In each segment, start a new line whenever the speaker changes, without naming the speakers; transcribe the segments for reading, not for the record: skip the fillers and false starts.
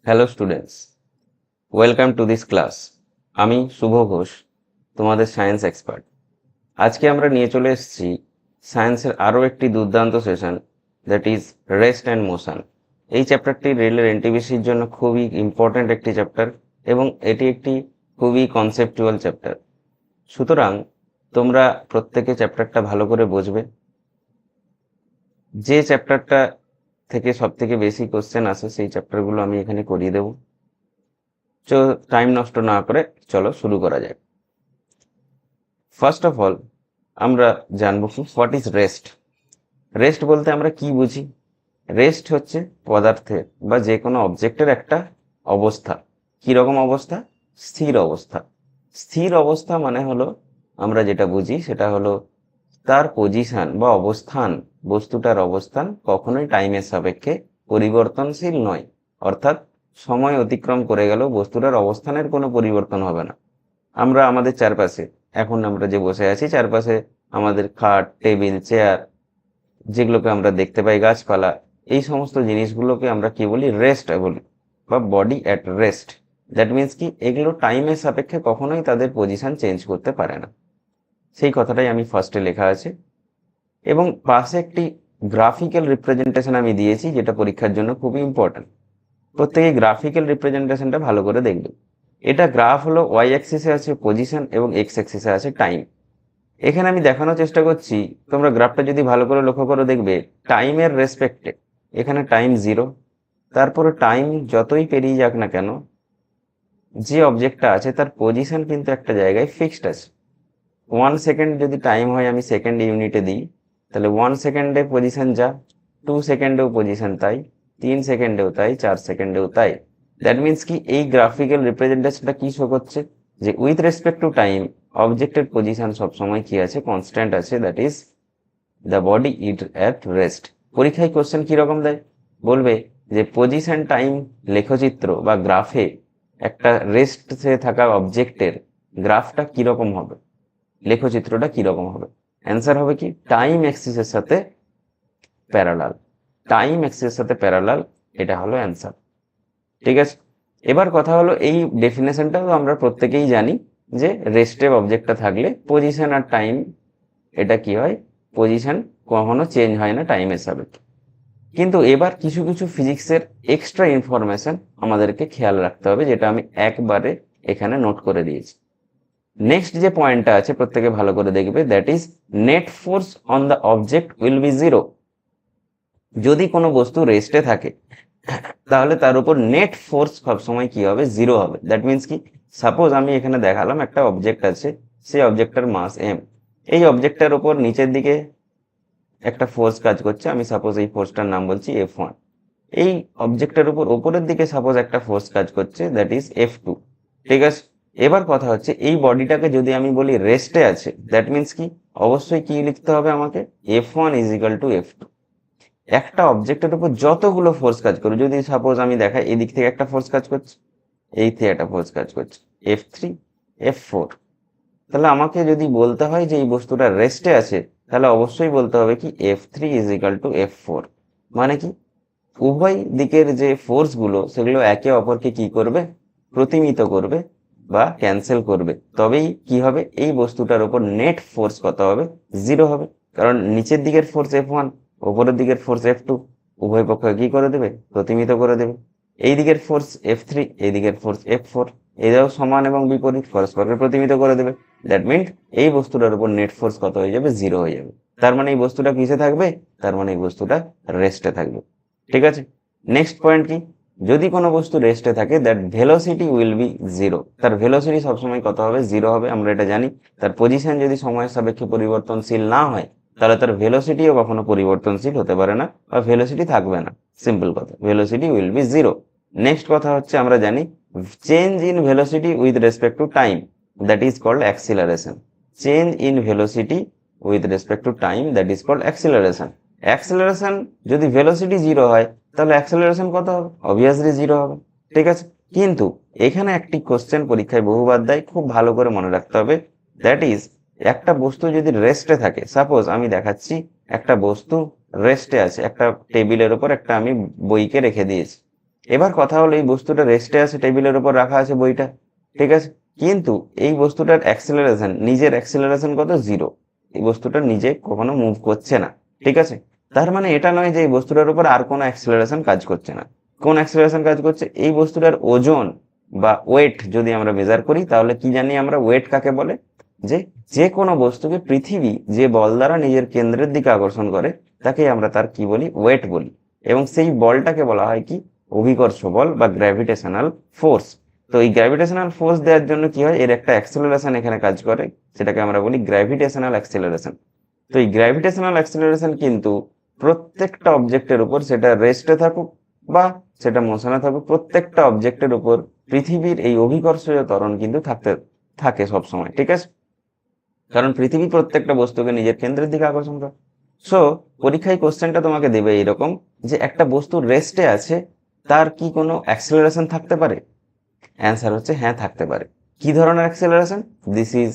Hello students, welcome to this class. আমি শুভ ঘোষ, তোমাদের science expert. আজকে আমরা নিয়ে চলে এসেছি সায়েন্সের আরও একটি দুর্দান্ত session, that is rest and motion. এই চ্যাপ্টারটি রেলের এনটিপিসির জন্য খুবই ইম্পর্ট্যান্ট একটি চ্যাপ্টার এবং এটি একটি খুবই কনসেপচুয়াল চ্যাপ্টার। সুতরাং তোমরা প্রত্যেকে চ্যাপ্টারটা ভালো করে বুঝবে। যে চ্যাপ্টারটা থেকে সব থেকে বেশি কোশ্চেন আসে সেই চ্যাপ্টারগুলো আমি এখানে করিয়ে দেবো। টাইম নষ্ট না করে চলো শুরু করা যাক। ফার্স্ট অফ অল আমরা জানবো কি হোয়াট ইজ রেস্ট। রেস্ট বলতে আমরা কি বুঝি? রেস্ট হচ্ছে পদার্থের বা যে কোনো অবজেক্টের একটা অবস্থা। কি রকম অবস্থা? স্থির অবস্থা। স্থির অবস্থা মানে হলো, আমরা যেটা বুঝি সেটা হলো তার পজিশন বা অবস্থান, বস্তুটার অবস্থান কখনোই টাইমের সাপেক্ষে পরিবর্তনশীল নয়। অর্থাৎ সময় অতিক্রম করে গেলেও বস্তুটার অবস্থানের কোনো পরিবর্তন হবে না। আমরা আমাদের চারপাশে, এখন আমরা যে বসে আছি, চারপাশে আমাদের খাট, টেবিল, চেয়ার, যেগুলোকে আমরা দেখতে পাই, গাছপালা, এই সমস্ত জিনিসগুলোকে আমরা কি বলি? রেস্ট বলি, বা body at rest. That means কি এগুলো টাইমের সাপেক্ষে কখনোই তাদের পজিশন চেঞ্জ করতে পারে না। সেই কথাটাই আমি ফার্স্টে লেখা আছে এবং পাশে একটি গ্রাফিক্যাল রিপ্রেজেন্টেশন আমি দিয়েছি, যেটা পরীক্ষার জন্য খুবই ইম্পর্টেন্ট। প্রত্যেকে গ্রাফিক্যাল রিপ্রেজেন্টেশনটা ভালো করে দেখবে। এটা গ্রাফ হলো, ওয়াই অ্যাক্সিসে আছে পজিশন এবং এক্স অ্যাক্সিসে আছে টাইম। এখানে আমি দেখানোর চেষ্টা করছি, তোমরা গ্রাফটা যদি ভালো করে লক্ষ্য করে দেখবে, টাইমের রেসপেক্টে এখানে টাইম 0, তারপরে টাইম যতই পেরিয়ে যাক না কেন, যে অবজেক্টটা আছে তার পজিশন কিন্তু একটা জায়গায় ফিক্সড আছে। 1 সেকেন্ড যদি টাইম হয়, আমি সেকেন্ড ইউনিটে দিই, তাহলে 1 সেকেন্ডে পজিশন যা, 2 সেকেন্ডেও পজিশন তাই, 3 সেকেন্ডেও তাই, 4 সেকেন্ডেও তাই। দ্যাট মিনস কি এই গ্রাফিক্যাল রিপ্রেজেন্টেশনটা কি শো করছে? যে উইথ রেসপেক্ট টু টাইম অবজেক্টের পজিশন সবসময় কি আছে? কনস্ট্যান্ট আছে। That is the body it at rest. পরীক্ষায় কোশ্চেন কিরকম দেয়? বলবে যে পজিশন টাইম লেখচিত্র বা গ্রাফে একটা রেস্টে থাকা অবজেক্টের গ্রাফটা কিরকম হবে, লেখচিত্রটা কিরকম হবে? অ্যান্সার হবে কি? টাইম অ্যাক্সিসের সাথে প্যারালাল। টাইম অ্যাক্সিসের সাথে প্যারালাল, এটা হলো অ্যান্সার। ঠিক আছে, এবার কথা হলো, এই ডেফিনেশনটাও আমরা প্রত্যেকেই জানি যে রেস্টে অবজেক্টটা থাকলে পজিশন আর টাইম, এটা কি হয়? পজিশন কখনো চেঞ্জ হয় না টাইমের সাপেক্ষে। কিন্তু এবার কিছু কিছু ফিজিক্সের এক্সট্রা ইনফরমেশন আমাদেরকে খেয়াল রাখতে হবে, যেটা আমি একবারে এখানে নোট করে দিয়েছি। নেক্সট যে পয়েন্টটা আছে প্রত্যেকে ভালো করে দেখবে, that is net force on the object will be 0। যদি কোনো বস্তু রেস্টে থাকে তাহলে তার উপর নেট ফোর্স সবসময় কি হবে? 0 হবে। দ্যাট মিনস কি, সাপোজ আমি এখানে দেখালাম একটা অবজেক্ট আছে, সেই অবজেক্টটার মাস m, এই অবজেক্টটার উপর নিচের দিকে একটা ফোর্স কাজ করছে, আমি সাপোজ এই ফোর্সটার নাম বলছি F1। এই অবজেক্টের উপর উপরের দিকে সাপোজ একটা ফোর্স কাজ করছে, দ্যাট ইজ F2। ঠিক আছে, এবার কথা হচ্ছে এই বডিটাকে যদি আমি বলি রেস্টে আছে, দ্যাট মিনস কি অবশ্যই কি লিখতে হবে আমাকে? F1 is equal two F2। একটা অবজেক্টের উপর যতগুলো ফোর্স কাজ করে, যদি সাপোজ আমি দেখাই, এই দিক থেকে একটা ফোর্স কাজ করছে, এই থেকে একটা ফোর্স কাজ করছে, F3, F4, তাহলে আমাকে যদি বলতে হয় যে এই বস্তুটা রেস্টে আছে, তাহলে অবশ্যই বলতে হবে কি F3 is equal two F4। মানে কি উভয় দিকের যে ফোর্স গুলো সেগুলো একে অপরকে কি করবে? প্রতিমিত করবে বা ক্যান্সেল করবে। তবেই কি হবে? এই বস্তুটার উপর নেট ফোর্স কত হবে? 0 হবে। কারণ নিচের দিকের ফোর্স F1, উপরের দিকের ফোর্স F2, উভয় পক্ষ কি করে দেবে? প্রতিমিত করে দেবে। এই দিকের ফোর্স F3, এই দিকের ফোর্স F4, এরাও সমান এবং বিপরীত, পরস্পরকে প্রতিমিত করে দেবে। দ্যাট মিনস এই বস্তুটার উপর নেট ফোর্স কত হয়ে যাবে? 0 হয়ে যাবে। তার মানে এই বস্তুটা কিসে থাকবে? তার মানে এই বস্তুটা রেস্টে থাকবে। ঠিক আছে, নেক্সট পয়েন্ট কি? যদি কোনো বস্তু রেস্টে থাকে, দ্যাট ভেলোসিটি উইল বি 0। তার ভেলোসিটি সবসময় কত হবে? 0 হবে, আমরা এটা জানি। তার পজিশন যদি সময়ের সাপেক্ষে পরিবর্তনশীল না হয়, তাহলে তার ভেলোসিটিও কখনো পরিবর্তনশীল হতে পারে না, বা ভেলোসিটি থাকবে না। সিম্পল কথা, ভেলোসিটি উইল বি 0। নেক্সট কথা হচ্ছে, আমরা জানি change in velocity with respect to time, that is called acceleration. Change in velocity with respect to time, that is called acceleration. Acceleration যদি ভেলোসিটি 0 হয়, তাহলে অ্যাক্সেলারেশন কত হবে? অবভিয়াসলি 0 হবে। ঠিক আছে, কিন্তু এখানে একটি কোশ্চেন পরীক্ষায় বহুবার দেয়, খুব ভালো করে মনে রাখতে হবে। দ্যাট ইজ, একটা বস্তু যদি রেস্টে থাকে, সাপোজ আমি দেখাচ্ছি একটা বস্তু রেস্টে আছে, একটা টেবিলের উপর একটা আমি বইকে রেখে দিয়েছি। এবার কথা হলো এই বস্তুটা রেস্টে আছে, টেবিলের উপর রাখা আছে বইটা, ঠিক আছে, কিন্তু এই বস্তুটার অ্যাক্সেলারেশন, নিজের অ্যাক্সেলারেশন কত, 0। এই বস্তুটা নিজে কখনো মুভ করছে না, ঠিক আছে। তার মানে এটা নয় যে এই বস্তুটার উপর আর কোনো অ্যাক্সেলারেশন কাজ করছে না। কোন অ্যাক্সেলারেশন কাজ করছে, এই বস্তুটার ওজন বা ওয়েট যদি আমরা মেজার করি, তাহলে কি জানি আমরা ওয়েট কাকে বলে, যে যে কোনো বস্তুকে পৃথিবী যে বল দ্বারা নিজের কেন্দ্রের দিকে আকর্ষণ করে তাকে আমরা তার কি বলি, ওয়েট বলি। এবং সেই বলটাকে বলা হয় কি, অভিকর্ষ বল বা গ্র্যাভিটেশনাল ফোর্স। তো এই গ্র্যাভিটেশনাল ফোর্স দেওয়ার জন্য কি হয়, এর একটা অ্যাক্সেলারেশন এখানে কাজ করে, সেটাকে আমরা বলি গ্র্যাভিটেশনাল অ্যাক্সেলারেশন। তো এই গ্র্যাভিটেশনাল অ্যাক্সেলারেশন কিন্তু প্রত্যেকটা অবজেক্টের উপর, সেটা রেস্টে থাকুক বা সেটা মোশনে থাকুক, প্রত্যেকটা অবজেক্টের উপর পৃথিবীর এই অভিকর্ষীয় ত্বরণ কিন্তু থাকে সবসময়, ঠিক আছে। কারণ পৃথিবী প্রত্যেকটা বস্তুকে নিজের কেন্দ্রের দিকে আকর্ষণ করে। সো পরীক্ষায় কোশ্চেনটা তোমাকে দেবে এইরকম, যে একটা বস্তু রেস্টে আছে, তার কি কোনো অ্যাক্সেলারেশন থাকতে পারে? অ্যান্সার হচ্ছে হ্যাঁ, থাকতে পারে। কি ধরনের acceleration? This is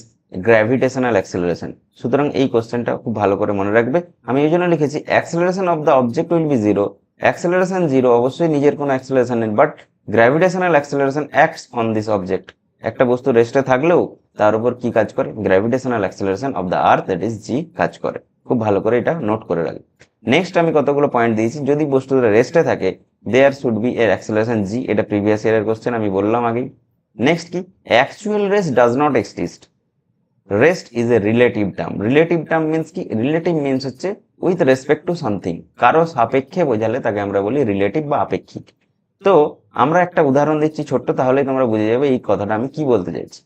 gravitational acceleration. সুতরাং এই কোশ্চেনটা খুব ভালো করে মনে রাখবে। আমি এই জন্য লিখেছি acceleration of the object will be 0। Acceleration 0, অবশ্যই নিজের কোনো অ্যাক্সেলারেশন নেই, but gravitational acceleration acts on this object. একটা বস্তু রেস্টে থাকলেও তার উপর কি কাজ করে, gravitational acceleration of the earth, that is G, কাজ করে। খুব ভালো করে এটা নোট করে রাখবে। নেক্সট আমি কতগুলো পয়েন্ট দিয়েছি, যদি বস্তুটা রেস্টে থাকে দেয়ার শুড বি এর অ্যাক্সেলারেশন জি, এটা প্রিভিয়াস ইয়ারের কোশ্চেন, আমি বললাম আগেই। নেক্সট কি, actual rest does not exist. Rest is a relative term. Relative term means কি, রিলেটিভ মিনস হচ্ছে উইথ রেসপেক্ট টু সামথিং, কারো সাপেক্ষে বোঝালে তাকে আমরা বলি রিলেটিভ বা আপেক্ষিক। তো আমরা একটা উদাহরণ দিচ্ছি ছোট্ট, তাহলেই তোমরা বুঝে যাবে এই কথাটা আমি কি বলতে চাইছি।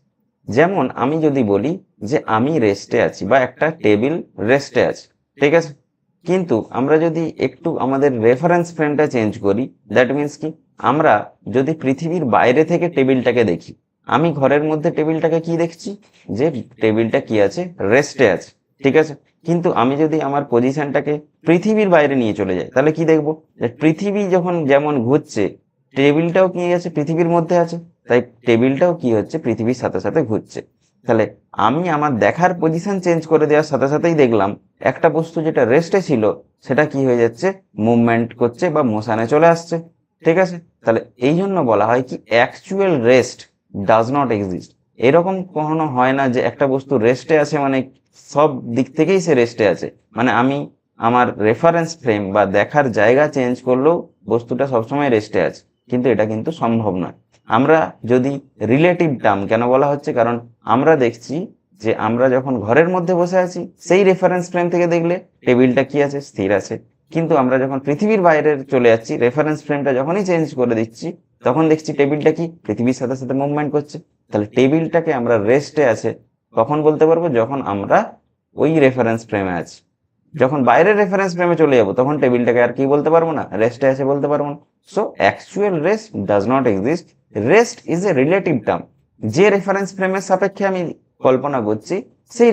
যেমন আমি যদি বলি যে আমি রেস্টে আছি, বা একটা টেবিল রেস্টে আছে, ঠিক আছে, কিন্তু আমরা যদি একটু আমাদের রেফারেন্স ফ্রেমটা চেঞ্জ করি, দ্যাট মিনস কি, আমরা যদি পৃথিবীর বাইরে থেকে টেবিলটাকে দেখি, আমি ঘরের মধ্যে টেবিলটাকে কি দেখছি, যে টেবিলটা কি আছে, রেস্টে আছে, ঠিক আছে। কিন্তু আমি যদি আমার পজিশনটাকে পৃথিবীর বাইরে নিয়ে চলে যাই, তাহলে কি দেখবো, যে পৃথিবী যখন যেমন ঘুরছে, টেবিলটাও কি আছে, পৃথিবীর মধ্যে আছে, তাই টেবিলটাও কি হচ্ছে, পৃথিবীর সাথে সাথে ঘুরছে। তাহলে আমি আমার দেখার পজিশন চেঞ্জ করে দেওয়ার সাথে সাথেই দেখলাম একটা বস্তু যেটা রেস্টে ছিল সেটা কি হয়ে যাচ্ছে, মুভমেন্ট করছে বা মোশনে চলে আসছে, ঠিক আছে। তাহলে এই জন্য বলা হয় কি, actual rest does not exist. এরকম কখনো হয় না যে একটা বস্তু রেস্টে আছে মানে সব দিক থেকেই সে রেস্টে আছে, মানে আমি আমার রেফারেন্স ফ্রেম বা দেখার জায়গা চেঞ্জ করলেও বস্তুটা সবসময় রেস্টে আছে, কিন্তু এটা কিন্তু সম্ভব নয়। আমরা যদি রিলেটিভ টার্ম কেন বলা হচ্ছে, কারণ আমরা দেখছি যে আমরা যখন ঘরের মধ্যে বসে আছি সেই রেফারেন্স ফ্রেম থেকে দেখলে টেবিলটা কি আছে, স্থির আছে, কিন্তু আমরা যখন পৃথিবীর বাইরে চলে যাচ্ছি, রেফারেন্স ফ্রেমটা যখনই চেঞ্জ করে দিচ্ছি, তখন দেখছি টেবিলটা কি, পৃথিবীর সাথে সাথে মুভমেন্ট করছে। তাহলে টেবিলটাকে আমরা রেস্টে আছে কখন বলতে পারবো, যখন আমরা ওই রেফারেন্স ফ্রেমে আছি। যখন বাইরের রেফারেন্স ফ্রেমে চলে যাবো, তখন টেবিলটাকে আর কি বলতে পারবো না, রেস্টে আছে বলতে পারবো না। So actual rest does not exist. Rest is a relative term. যে রেফারেন্স ফ্রেমের সাপেক্ষে আমি কল্পনা করছি, সেই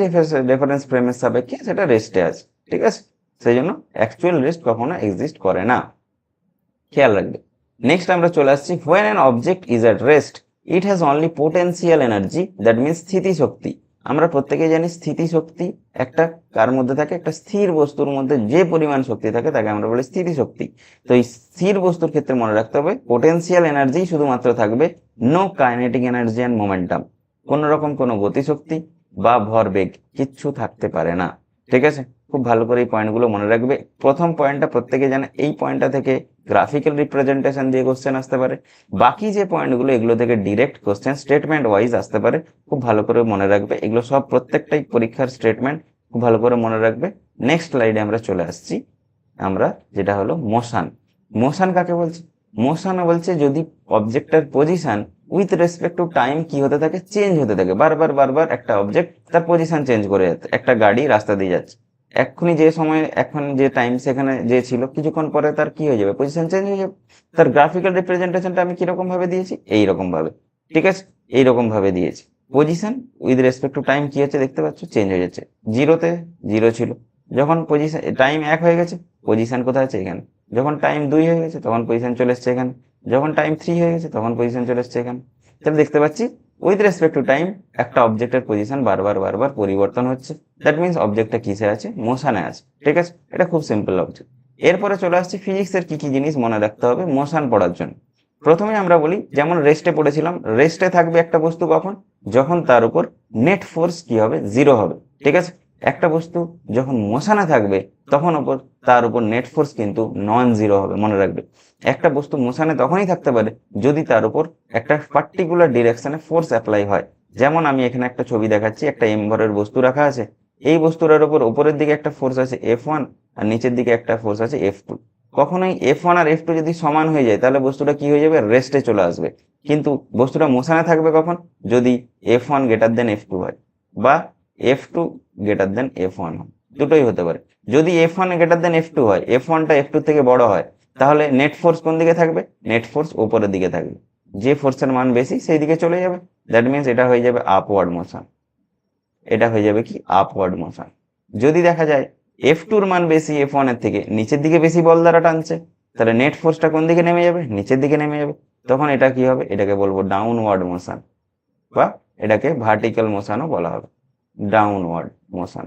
রেফারেন্স ফ্রেমের সাপেক্ষে সেটা রেস্টে আছে, ঠিক আছে। সেই জন্য অ্যাকচুয়াল রেস্ট কখনো এক্সিস্ট করে না, খেয়াল রাখবে। নেক্সট আমরা চলে আসছি, when an object is at rest it has only potential energy, that means স্থিতিশক্তি। আমরা প্রত্যেকেই জানি স্থিতিশক্তি একটা কার মধ্যে থাকে, একটা স্থির বস্তুর মধ্যে যে পরিমাণ শক্তি থাকে তাকে আমরা বলি স্থিতিশক্তি। তো এই স্থির বস্তুর ক্ষেত্রে মনে রাখতে হবে পোটেন্সিয়াল এনার্জি শুধুমাত্র থাকবে, no kinetic energy and momentum. কোন রকম কোনো গতিশক্তি বা ভরবেগ কিচ্ছু থাকতে পারে না, ঠিক আছে। খুব ভালো করে এই পয়েন্টগুলো মনে রাখবে। প্রথম পয়েন্টটা প্রত্যেকে জানে, এই পয়েন্টটা থেকে গ্রাফিক্যাল রিপ্রেজেন্টেশন দিয়ে কোশ্চেন আসতে পারে। বাকি যে পয়েন্টগুলো এগুলো থেকে ডিরেক্ট কোশ্চেন স্টেটমেন্ট ওয়াইজ আসতে পারে, খুব ভালো করে মনে রাখবে। এগুলো সব প্রত্যেকটাই পরীক্ষার স্টেটমেন্ট, খুব ভালো করে মনে রাখবে। নেক্সট স্লাইডে আমরা চলে আসছি, আমরা যেটা হলো মোশন। মোশন কাকে বলছে, মোশন বলছে যদি অবজেক্টের position with respect to time কি হতে থাকে, চেঞ্জ হতে থাকে, বারবার বারবার একটা অবজেক্ট তার পজিশন চেঞ্জ করে যাচ্ছে। একটা গাড়ি রাস্তা দিয়ে যাচ্ছে, এক্ষুনি যে সময় এখন যে টাইম সেখানে যে ছিল, কিছুক্ষণ পরে তার কি হয়ে যাবে, পজিশন চেঞ্জ হয়ে যাবে। তার গ্রাফিক্যাল রিপ্রেজেন্টেশনটা আমি কিরকম ভাবে দিয়েছি, এইরকম ভাবে, ঠিক আছে, এইরকম ভাবে দিয়েছি। Position with respect to time কি হচ্ছে দেখতে পাচ্ছ, চেঞ্জ হয়ে যাচ্ছে। জিরোতে জিরো ছিল, যখন পজিশন টাইম 1 হয়ে গেছে পজিশন কোথায় আছে, এখানে। যখন টাইম 2 হয়ে গেছে তখন পজিশন চলে এসছে এখানে। যখন টাইম 3 হয়ে গেছে তখন পজিশন চলে এসছে এখানে। তাহলে দেখতে পাচ্ছি উইথ রেসপেক্ট টু টাইম একটা অবজেক্টের পজিশন বারবার বারবার পরিবর্তন হচ্ছে, দ্যাট মিনস অবজেক্টটা কিসে আছে, মোশনে আছে, ঠিক আছে। এটা খুব সিম্পল অবজেক্ট। এরপরে চলে আসছে ফিজিক্সের কি কি জিনিস মনে রাখতে হবে মোশন পড়ার জন্য। প্রথমে আমরা বলি যেমন রেস্টে পড়েছিলাম, রেস্টে থাকবে একটা বস্তু কখন, যখন তার উপর নেট ফোর্স কি হবে, জিরো হবে। ঠিক আছে, একটা বস্তু যখন মোশনে থাকবে তখন তার উপর নেট ফোর্স কিন্তু নন জিরো হবে, মনে রাখবে। একটা বস্তু মোশনে তখনই থাকতে পারে যদি তার উপর একটা পার্টিকুলার ডিরেকশনে ফোর্স অ্যাপ্লাই হয়। যেমন আমি এখানে একটা ছবি দেখাচ্ছি, একটা এমভরের বস্তু রাখা আছে, এই বস্তুটার উপর উপরের দিকে একটা ফোর্স আছে F1 আর নিচের দিকে একটা ফোর্স আছে F2। কখনোই F1 আর F2 যদি সমান হয়ে যায় তাহলে বস্তুটা কি হয়ে যাবে, রেস্টে চলে আসবে। কিন্তু বস্তুটা মোশনে থাকবে কখন, যদি F1 গ্রেটার দেন F2 হয় বা F2 গ্রেটার দেন F1 হয়, দুটোই হতে পারে। যদি F1 গ্রেটার দেন F2 হয়, F1টা F2 থেকে বড় হয়, তাহলে নেট ফোর্স কোন দিকে থাকবে, নেট ফোর্স উপরের দিকে থাকবে, যে ফোর্সের মান বেশি সেই দিকে চলে যাবে। দ্যাট মিনস এটা হয়ে যাবে আপওয়ার্ড মোশন, এটা হয়ে যাবে কি আপওয়ার্ড মোশন। যদি দেখা যায় F2 এর মান বেশি F1 এর থেকে, নিচের দিকে বেশি বল দ্বারা টানছে, তাহলে নেট ফোর্সটা কোন দিকে নেমে যাবে, নিচের দিকে নেমে যাবে। তখন এটা কি হবে, এটাকে বলবো ডাউনওয়ার্ড মোশন, বা এটাকে ভার্টিক্যাল মোশনও বলা হবে, ডাউনওয়ার্ড মোশন।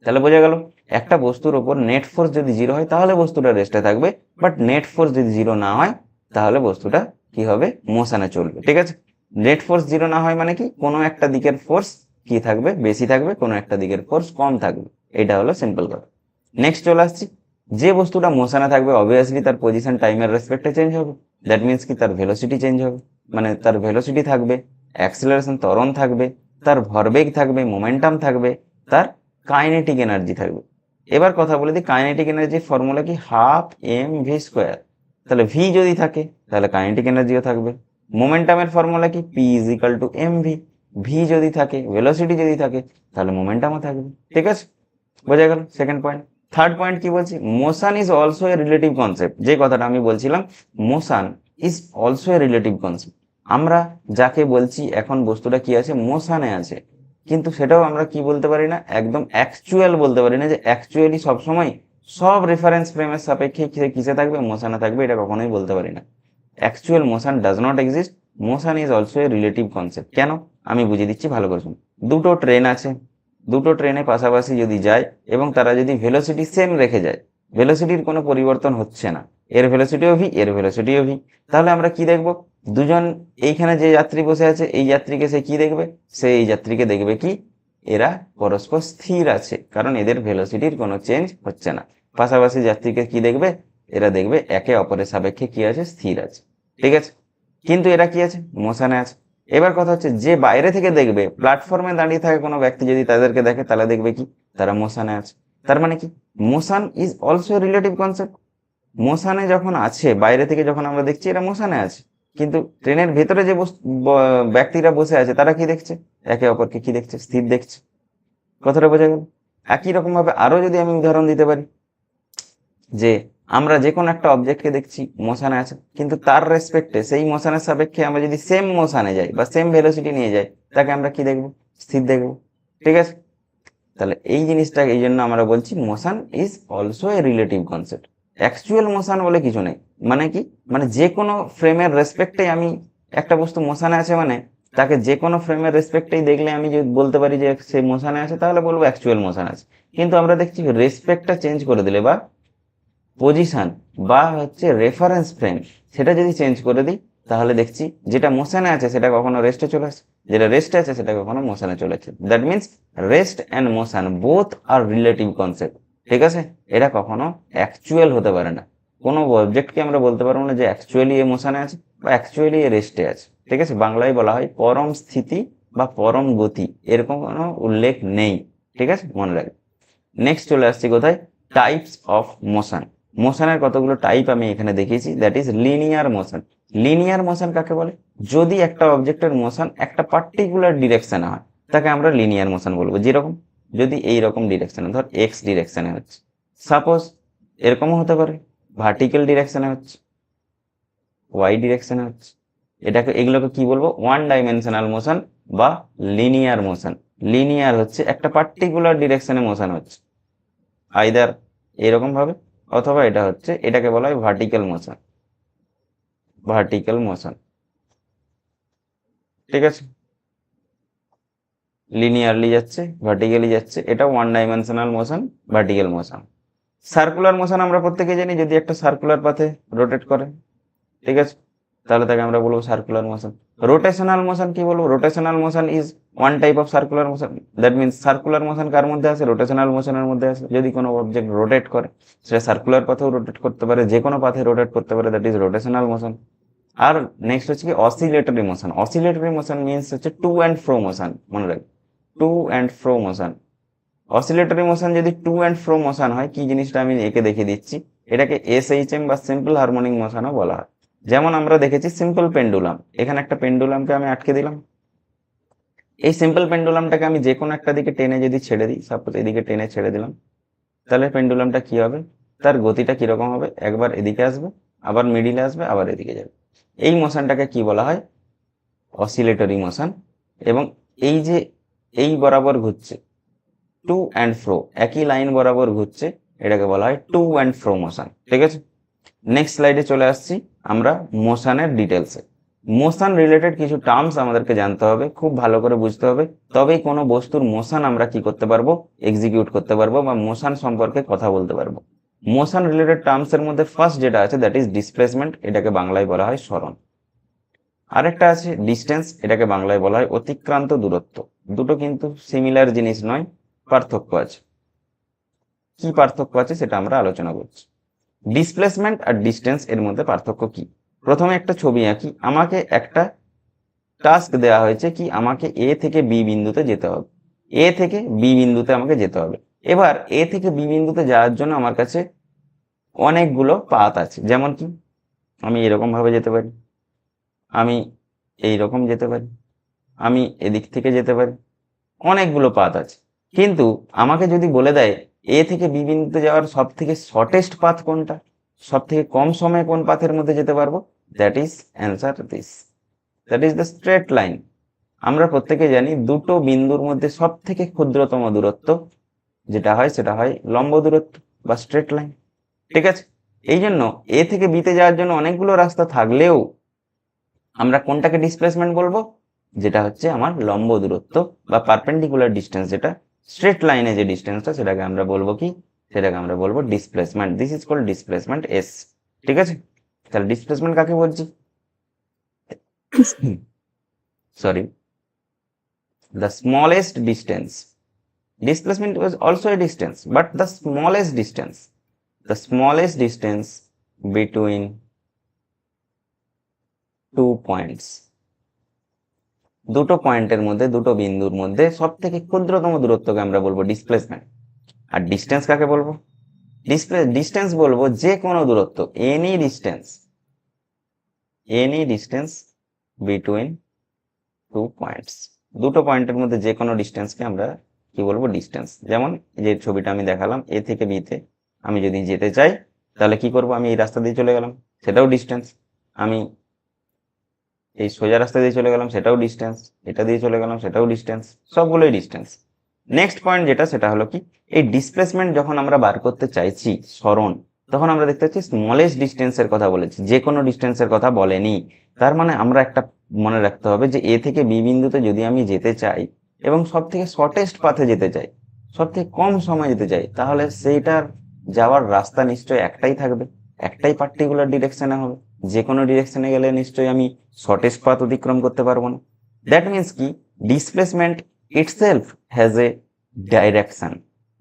তাহলে বোঝা গেল, একটা বস্তুর উপর নেট ফোর্স যদি জিরো হয় তাহলে বস্তুটা রেস্টে থাকবে, বাট নেট ফোর্স যদি জিরো না হয় তাহলে বস্তুটা কি হবে, মোশনে চলবে। ঠিক আছে, নেট ফোর্স জিরো না হয় মানে কি, কোনো একটা দিকের ফোর্স কি থাকবে, বেশি থাকবে, কোনো একটা দিকের ফোর্স কম থাকবে, এটা হলো সিম্পল কথা। নেক্সট চলে আসছি, যে বস্তুটা মোশনে থাকবে অবভিয়াসলি তার পজিশন টাইমের রেসপেক্টে চেঞ্জ হবে। দ্যাট মিনস কি, তার ভেলোসিটি চেঞ্জ হবে, মানে তার ভেলোসিটি থাকবে, অ্যাক্সিলারেশন ত্বরণ থাকবে, তার ভরবেগ থাকবে, মোমেন্টাম থাকবে, তার কাইনেটিক এনার্জি থাকবে। এবার কথা বলে দিই, কাইনেটিক এনার্জির ফর্মুলা কি, হাফ এম ভি স্কোয়ার। তাহলে ভি যদি থাকে তাহলে কাইনেটিক এনার্জিও থাকবে। মোমেন্টামের ফর্মুলা কি, P is equal to M V. V যদি থাকে, ভেলোসিটি যদি থাকে, তাহলে মোমেন্টামও থাকবে। ঠিক আছে, বোঝা গেল সেকেন্ড পয়েন্ট। থার্ড পয়েন্ট কি বলছি, motion is also a relative concept. যে কথাটা আমি বলছিলাম, motion is also a relative concept. আমরা যাকে বলছি এখন বস্তুটা কি আছে, মোশনে আছে, কিন্তু সেটাও আমরা কি বলতে পারি না, একদম অ্যাকচুয়াল বলতে পারি না যে অ্যাকচুয়ালি সবসময় সব রেফারেন্স ফ্রেমের সাপেক্ষে কিসে থাকবে, মোশনে থাকবে, এটা কখনোই বলতে পারি না। Actual motion does not exist, motion is also a relative concept. কেন, আমি বুঝিয়ে দিচ্ছি ভালো করে শুনুন। দুটো ট্রেন আছে, দুটো ট্রেনে পাশাপাশি যদি যায় এবং তারা যদি ভেলোসিটি সেম রেখে যায়, ভেলোসিটির কোনো পরিবর্তন হচ্ছে না, এর ভেলোসিটিও ভি, এর ভেলোসিটিও ভি, তাহলে আমরা কি দেখব, দুজন এইখানে যে যাত্রী বসে আছে এই যাত্রীকে সে কি দেখবে, সে এই যাত্রীকে দেখবে কি, এরা পরস্পর স্থির আছে, কারণ এদের ভেলোসিটির কোনো চেঞ্জ হচ্ছে না। পাশাপাশি যাত্রীকে কি দেখবে, এরা দেখবে একে অপরের সাপেক্ষে কি আছে, স্থির আছে। ঠিক আছে, কিন্তু এরা কি আছে, মোশনে আছে। এবার কথা হচ্ছে, যে বাইরে থেকে দেখবে, প্ল্যাটফর্মে দাঁড়িয়ে থাকে কোনো ব্যক্তি যদি তাদেরকে দেখে, তাহলে দেখবে কি, তারা মোশনে আছে। তার মানে কি, motion is also relative concept. মোশনে যখন আছে, বাইরে থেকে যখন আমরা দেখছি এরা মোশনে আছে, কিন্তু ট্রেনের ভেতরে যে ব্যক্তিরা বসে আছে তারা কি দেখছে, একে অপরকে কি দেখছে, স্থির দেখছে। কথাটা বোঝা গেল। একই রকম ভাবে আরো যদি আমি উদাহরণ দিতে পারি, যে আমরা যে কোনো একটা অবজেক্টকে দেখছি মোশনে আছে, কিন্তু তার রেসপেক্টে সেই মোশনের সাপেক্ষে আমরা যদি সেম মোশনে যাই বা সেম ভেলোসিটি নিয়ে যাই, তাকে আমরা কি দেখবো, স্থির দেখবো। ঠিক আছে, তাহলে এই জিনিসটা, এই জন্য আমরা বলছি motion is also a relative concept. Actual motion বলে কিছু নেই। মানে কি, মানে যে কোনো ফ্রেমের রেসপেক্টে আমি একটা বস্তু মোশনে আছে, মানে তাকে যে কোনো ফ্রেমের রেসপেক্টেই দেখলে আমি যদি বলতে পারি যে সে মোশনে আছে, তাহলে বলবো অ্যাকচুয়াল মোশন আছে। কিন্তু আমরা দেখছি রেসপেক্টটা চেঞ্জ করে দিলে, বা পজিশন বা হচ্ছে রেফারেন্স ফ্রেম, সেটা যদি চেঞ্জ করে দিই, তাহলে দেখছি যেটা মোশনে আছে সেটা কখনো রেস্টে চলে আসে, যেটা রেস্টে আছে সেটা কখনো মোশনে চলে আসে। That means rest and motion both are relative concept. ঠিক আছে, এটা কখনো অ্যাকচুয়াল হতে পারে না। কোনো অবজেক্টকে আমরা বলতে পারবো না যে অ্যাকচুয়ালি এ মোশনে আছে বা অ্যাকচুয়ালি এ রেস্টে আছে। ঠিক আছে, বাংলায় বলা হয় পরম স্থিতি বা পরম গতি, এরকম কোনো উল্লেখ নেই। ঠিক আছে, মনে রাখবে। নেক্সট চলে আসছি কোথায়, টাইপস অফ মোশন। মোশনের কতগুলো টাইপ আমি এখানে দেখিয়েছি, that is linear motion. Linear motion কাকে বলে, যদি একটা অবজেক্টের মোশন একটা পার্টিকুলার ডিরেকশনে হয় তাকে আমরা লিনিয়ার মোশন বলবো। যেরকম যদি এই রকম ডিরেকশনে, ধর এক্স ডিরেকশনে হচ্ছে, সাপোজ এরকমও হতে পারে ভার্টিক্যাল ডিরেকশনে হচ্ছে, ওয়াই ডিরেকশনে হচ্ছে, এগুলোকে কি বলবো, ওয়ান ডাইমেনশনাল মোশন বা লিনিয়ার মোশন। লিনিয়ার হচ্ছে একটা পার্টিকুলার ডিরেকশনে মোশন হচ্ছে, আইদার এরকম ভাবে, অথবা এটা হচ্ছে, এটাকে বলা হয় ভার্টিক্যাল মোশন, ভার্টিক্যাল মোশন। ঠিক আছে, লিনিয়ারলি যাচ্ছে, ভার্টিক্যালি যাচ্ছে, এটা one dimensional motion, vertical motion. Circular motion আমরা প্রত্যেকে জানি, যদি একটা সার্কুলার পাথে রোটেট করে, ঠিক আছে, তাহলে তাকে আমরা বলবো সার্কুলার মোশন। রোটেশনাল মোশন কি বলবো? Rotational motion is one type of circular motion. That means circular motion কার মধ্যে আসে? রোটেশনাল মোশনের মধ্যে আসে। যদি কোনো অবজেক্ট রোটেট করে সেটা সার্কুলার পাথেও রোটেট করতে পারে, যে কোনো পাথে রোটেট করতে পারে, দ্যাট ইজ রোটেশনাল মোশন। আর নেক্সট হচ্ছে কি oscillatory motion. Oscillatory motion means হচ্ছে টু অ্যান্ড ফ্রো মোশন, মনে রাখবে, to and fro motion. Oscillatory motion যদি টু অ্যান্ড ফ্রো মোশন হয়, কি জিনিসটা আমি একে দেখিয়ে দিচ্ছি, এটাকে এসএইচএম বা সিম্পল হারমোনিক মোশনও বলা হয়। যেমন আমরা দেখেছি সিম্পল পেন্ডুলাম, এখানে একটা পেন্ডুলামকে আমি আটকে দিলাম, এই সিম্পল পেন্ডুলামটাকে আমি যে কোনো একটা দিকে টেনে যদি ছেড়ে দিই, সাপোজ এদিকে টেনে ছেড়ে দিলাম, তাহলে পেন্ডুলামটা কি হবে, তার গতিটা কিরকম হবে, একবার এদিকে আসবে, আবার মিডিলে আসবে, আবার এদিকে যাবে। এই মোশনটাকে কি বলা হয়? Oscillatory motion. এবং এই যে এই বরাবর ঘুরছে টু অ্যান্ড ফ্রো, একই লাইন বরাবর ঘুরছে, এটাকে বলা হয় টু অ্যান্ড ফ্রো মোশন। ঠিক আছে, নেক্সট স্লাইডে চলে আসছি আমরা মোশনের ডিটেলসে। মোশন রিলেটেড কিছু টার্মস আমাদেরকে জানতে হবে, খুব ভালো করে বুঝতে হবে, তবেই কোনো বস্তুর মোশন আমরা কি করতে পারবো, এক্সিকিউট করতে পারবো বা মোশন সম্পর্কে কথা বলতে পারবো। মোশন রিলেটেড টার্মস এর মধ্যে ফার্স্ট যেটা আছে দ্যাট ইজ ডিসপ্লেসমেন্ট, এটাকে বাংলায় বলা হয় সরণ। আরেকটা আছে ডিস্টেন্স, এটাকে বাংলায় বলা হয় অতিক্রান্ত দূরত্ব। দুটো কিন্তু সিমিলার জিনিস নয়, পার্থক্য আছে। কি পার্থক্য আছে সেটা আমরা আলোচনা করছি। ডিসপ্লেসমেন্ট আর ডিস্টেন্স এর মধ্যে পার্থক্য কি? প্রথমে একটা ছবি আঁকি, আমাকে একটা টাস্ক দেওয়া হয়েছে কি আমাকে এ থেকে বি বিন্দুতে যেতে হবে, এ থেকে বি বিন্দুতে আমাকে যেতে হবে। এবার এ থেকে বি বিন্দুতে যাওয়ার জন্য আমার কাছে অনেকগুলো পাথ আছে, যেমন কি আমি এরকম ভাবে যেতে পারি, আমি এই রকম যেতে পারি, আমি এদিক থেকে যেতে পারি, অনেকগুলো পাথ আছে। কিন্তু আমাকে যদি বলে দেয় এ থেকে বি বিন্দুতে যাওয়ার সব থেকে শর্টেস্ট পাথ কোনটা, সব থেকে কম সময়ে কোন পাথের মধ্যে যেতে পারবো, that is answer this, that is the straight line. আমরা প্রত্যেকে জানি দুটো বিন্দুর মধ্যে সব থেকে ক্ষুদ্রতম দূরত্ব যেটা হয় সেটা হয় লম্ব দূরত্ব বা স্ট্রেট লাইন। ঠিক আছে, এই জন্য এ থেকে বিতে যাওয়ার জন্য অনেকগুলো রাস্তা থাকলেও আমরা কোনটাকে ডিসপ্লেসমেন্ট বলবো, যেটা হচ্ছে আমার লম্ব দূরত্ব বা পারপেন্ডিকুলার ডিস্টেন্স, যেটা স্ট্রেট লাইনে যে ডিস্টেন্সটা সেটাকে আমরা বলবো কি, সেটাকে আমরা বলবো displacement. This is called displacement S. ঠিক আছে, তাহলে ডিসপ্লেসমেন্ট কাকে বলছি? Sorry, the smallest distance. Displacement was also a distance, but the smallest distance, the smallest distance between 2 points. দুটো পয়েন্টের মধ্যে, দুটো বিন্দুর মধ্যে সব থেকে ক্ষুদ্রতম দূরত্বকে আমরা বলবো ডিসপ্লেসমেন্ট। আর ডিস্টেন্স কাকে বলবো? ডিস্টেন্স বলবো যে কোনো দূরত্ব, এনি ডিস্টেন্স বিটুইন 2 পয়েন্টস। দুটো পয়েন্টের মধ্যে যে কোনো ডিস্টেন্সকে আমরা কি বলবো, ডিস্টেন্স। যেমন যে ছবিটা আমি দেখালাম, এ থেকে বিতে আমি যদি যেতে চাই তাহলে কি করব, আমি এই রাস্তা দিয়ে চলে গেলাম, সেটাও ডিস্টেন্স। আমি এই সোজা রাস্তা দিয়ে চলে গেলাম, সেটাও ডিস্টেন্স। এটা দিয়ে চলে গেলাম, সেটাও ডিস্টেন্স। সবগুলোই ডিস্টেন্স। নেক্সট পয়েন্ট যেটা, সেটা হলো কি, এই ডিসপ্লেসমেন্ট যখন আমরা বার করতে চাইছি সরণ, তখন আমরা দেখতে পাচ্ছি স্মলেস্ট ডিস্টেন্সের কথা বলেছি, যে কোনো ডিস্টেন্সের কথা বলেনি। তার মানে আমরা একটা মনে রাখতে হবে যে এ থেকে বি বিন্দুতে যদি আমি যেতে চাই এবং সব থেকে শর্টেস্ট পাথে যেতে চাই, সব থেকে কম সময় যেতে চাই, তাহলে সেইটার যাওয়ার রাস্তা নিশ্চয়ই একটাই থাকবে, একটাই পার্টিকুলার ডিরেকশনে হবে। যে কোনো ডিরেকশনে গেলে নিশ্চয়ই আমি শর্টেস্ট পাথ অতিক্রম করতে পারবো না। দ্যাট মিনস কি, displacement itself has a direction.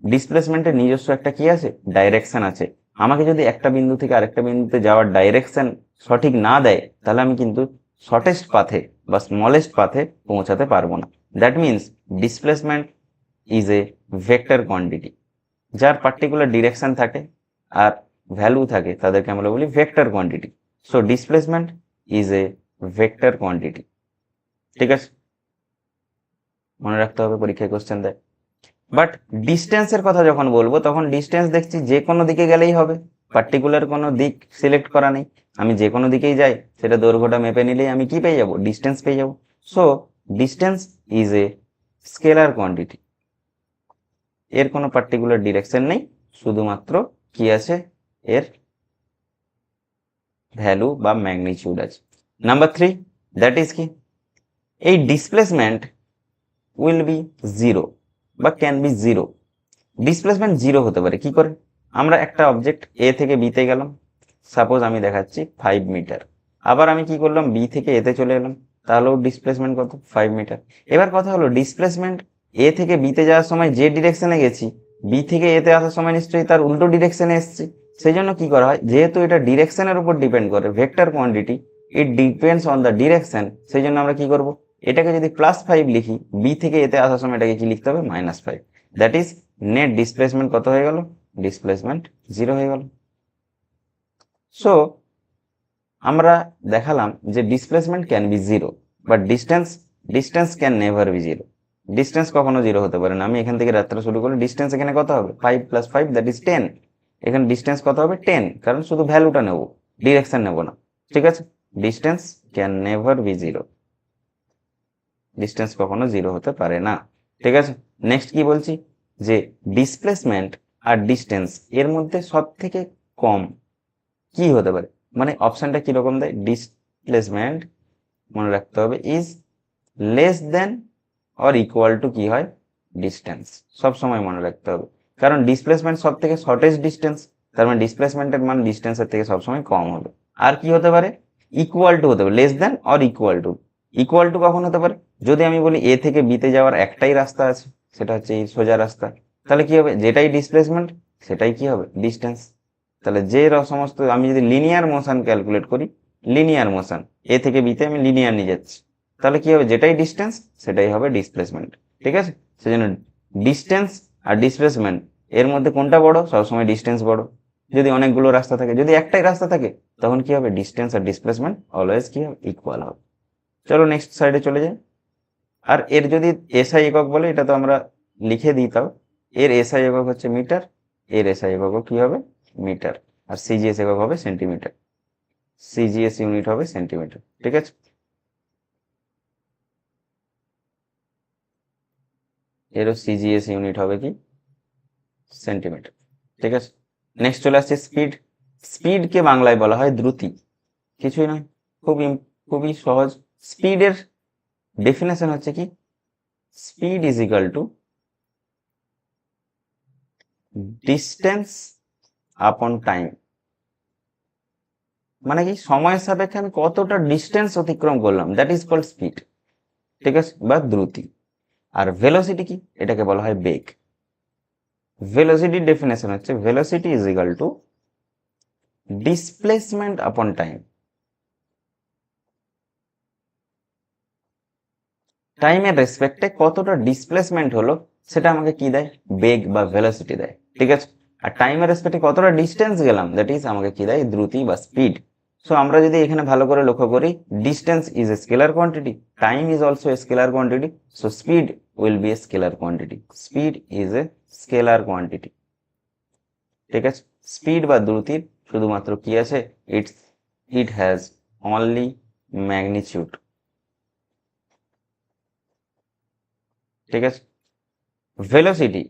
ডিসপ্লেসমেন্টের নিজস্ব একটা কি আছে, ডাইরেকশন আছে। আমাকে যদি একটা বিন্দু থেকে আরেকটা বিন্দুতে যাওয়ার ডাইরেকশন সঠিক না দেয়, তাহলে আমি কিন্তু শর্টেস্ট পাথে বা স্মলেস্ট পাথে পৌঁছাতে পারবো না। That means displacement is a vector quantity. যার পার্টিকুলার ডিরেকশন থাকে আর ভ্যালু থাকে তাদেরকে আমরা বলি vector quantity. So displacement is a vector quantity. ঠিক আছে, মনে রাখতে হবে, পরীক্ষায় কোশ্চেন দেয়। বাট ডিস্টেন্সের কথা যখন বলবো, তখন ডিস্টেন্স দেখছি যে কোনো দিকে গেলেই হবে, পার্টিকুলার কোনো দিক সিলেক্ট করা নেই। আমি যে কোনো দিকেই যাই, সেটা দৈর্ঘ্যটা মেপে নিলেই আমি কি পেয়ে যাবো, ডিস্টেন্স পেয়ে যাবো। So distance is a scalar quantity. এর কোনো পার্টিকুলার ডিরেকশন নেই, শুধুমাত্র কি আছে, এর ভ্যালু বা ম্যাগনিটিউড আছে। নাম্বার 3, দ্যাট ইজ কি, এই ডিসপ্লেসমেন্ট উইল বি জিরো বা can be zero. Displacement zero হতে পারে কি করে, আমরা একটা অবজেক্ট এ থেকে বিতে গেলাম, সাপোজ আমি দেখাচ্ছি 5 মিটার, আবার আমি কি করলাম, বি থেকে এতে চলে এলাম, তাহলেও ডিসপ্লেসমেন্ট কত, 5 মিটার। এবার কথা হলো ডিসপ্লেসমেন্ট এ থেকে বিতে যাওয়ার সময় যে ডিরেকশনে গেছি, বি থেকে এতে আসার সময় নিশ্চয়ই তার উল্টো ডিরেকশনে এসেছি। সেই জন্য কি করা হয়, যেহেতু এটা ডিরেকশনের উপর ডিপেন্ড করে, vector quantity, it depends on the direction, সেই জন্য আমরা কি করব, এটাকে যদি +5 লিখি, বি থেকে এতে আসার সময় এটাকে কি লিখতে হবে, -5। দ্যাট ইজ নেট ডিসপ্লেসমেন্ট কত হয়ে গেল, ডিসপ্লেসমেন্ট 0 হয়ে গেল। সো আমরা দেখালাম যে displacement can be 0, but distance can never be 0। Distance কখনো 0 হতে পারে না। আমি এখান থেকে যাত্রা শুরু করলে ডিস্টেন্স এখানে কত হবে, 5 + 5 দ্যাট ইজ 10। এখানে ডিস্টেন্স কত হবে, 10, কারণ শুধু ভ্যালুটা নেব, ডিরেকশন নেব না। ঠিক আছে, distance can never be 0, distance কখনো 0 হতে পারে না। ঠিক আছে, নেক্সট কি বলছি, যে ডিসপ্লেসমেন্ট আর ডিস্টেন্স এর মধ্যে সব থেকে কম কি হতে পারে, মানে অপশনটা কিরকম দেয়, ডিসপ্লেসমেন্ট মনে রাখতে হবে is less than or equal to কি হয়, ডিস্টেন্স। সব সময় মনে রাখতে হবে, কারণ ডিসপ্লেসমেন্ট সব থেকে শর্টেস্ট ডিস্টেন্স, তার মানে ডিসপ্লেসমেন্টের মান ডিস্টেন্সের থেকে সবসময় কম হবে। আর কি হতে পারে, ইকুয়াল টু হতে পারে, less than or equal to. Equal to কখন হতে পারে, যদি আমি বলি এ থেকে বিতে যাওয়ার একটাই রাস্তা আছে, সেটা হচ্ছে এই সোজা রাস্তা, তাহলে কি হবে, যেটাই ডিসপ্লেসমেন্ট সেটাই কি হবে, ডিস্টেন্স। তাহলে যে সমস্ত, আমি যদি লিনিয়ার মোশন ক্যালকুলেট করি, লিনিয়ার মোশন এ থেকে বিতে আমি লিনিয়ার নিয়ে যাচ্ছি, তাহলে কি হবে, যেটাই ডিস্টেন্স সেটাই হবে ডিসপ্লেসমেন্ট। ঠিক আছে, সেজন্য ডিস্টেন্স আর ডিসপ্লেসমেন্ট এর মধ্যে কোনটা বড়, সবসময় ডিস্টেন্স বড়। যদি অনেকগুলো রাস্তা থাকে, যদি একটাই রাস্তা থাকে, তখন কি হবে, ডিস্টেন্স আর ডিসপ্লেসমেন্ট অলওয়েজ কি হবে, ইকুয়াল হবে। চলো নেক্সট সাইডে চলে যাই। আর এর যদি এসআই একক বলে, এটা তো আমরা লিখে দিই, তাও এর এসআই একক হচ্ছে মিটার, এর এসআই একক কি হবে, মিটার, আর সিজিএস একক হবে সেন্টিমিটার, সিজিএস ইউনিট হবে সেন্টিমিটার। ঠিক আছে, এরও সিজিএস ইউনিট হবে কি, সেন্টিমিটার। ঠিক আছে, নেক্সট চলে আসছে স্পিড। স্পিডকে বাংলায় বলা হয় দ্রুতি, কিছুই নয়, খুবই সহজ। স্পিডের ডেফিনেশন হচ্ছে কি, speed is equal two distance আপন টাইম, মানে কি, সময়ের সাপেক্ষে আমি কতটা ডিস্টেন্স অতিক্রম করলাম, দ্যাট ইজ কল্ড স্পিড। ঠিক আছে, বা দ্রুতি। আর ভেলোসিটি কি, এটাকে বলা হয় বেগ। ভেলোসিটির ডেফিনেশন হচ্ছে velocity is equal two displacement আপন টাইম। টাইমের রেসপেক্টে কতটা ডিসপ্লেসমেন্ট হলো, সেটা আমাকে কি দেয়, বেগ বা ভেলোসিটি দেয়। ঠিক আছে, আর টাইমের রেসপেক্টে কতটা ডিস্টেন্স গেলাম, দ্যাট ইজ আমাকে কি দেয়, দ্রুতি বা স্পিড। সো আমরা যদি এখানে ভালো করে লক্ষ্য করি, distance is a scalar quantity, time is also a scalar quantity, so speed will B A scalar quantity. Speed is a scalar quantity. ঠিক আছে, স্পিড বা দ্রুতির শুধুমাত্র কি আছে, ইট হ্যাজ অনলি ম্যাগনিটিউড। ঠিক আছে, ভেলোসিটি,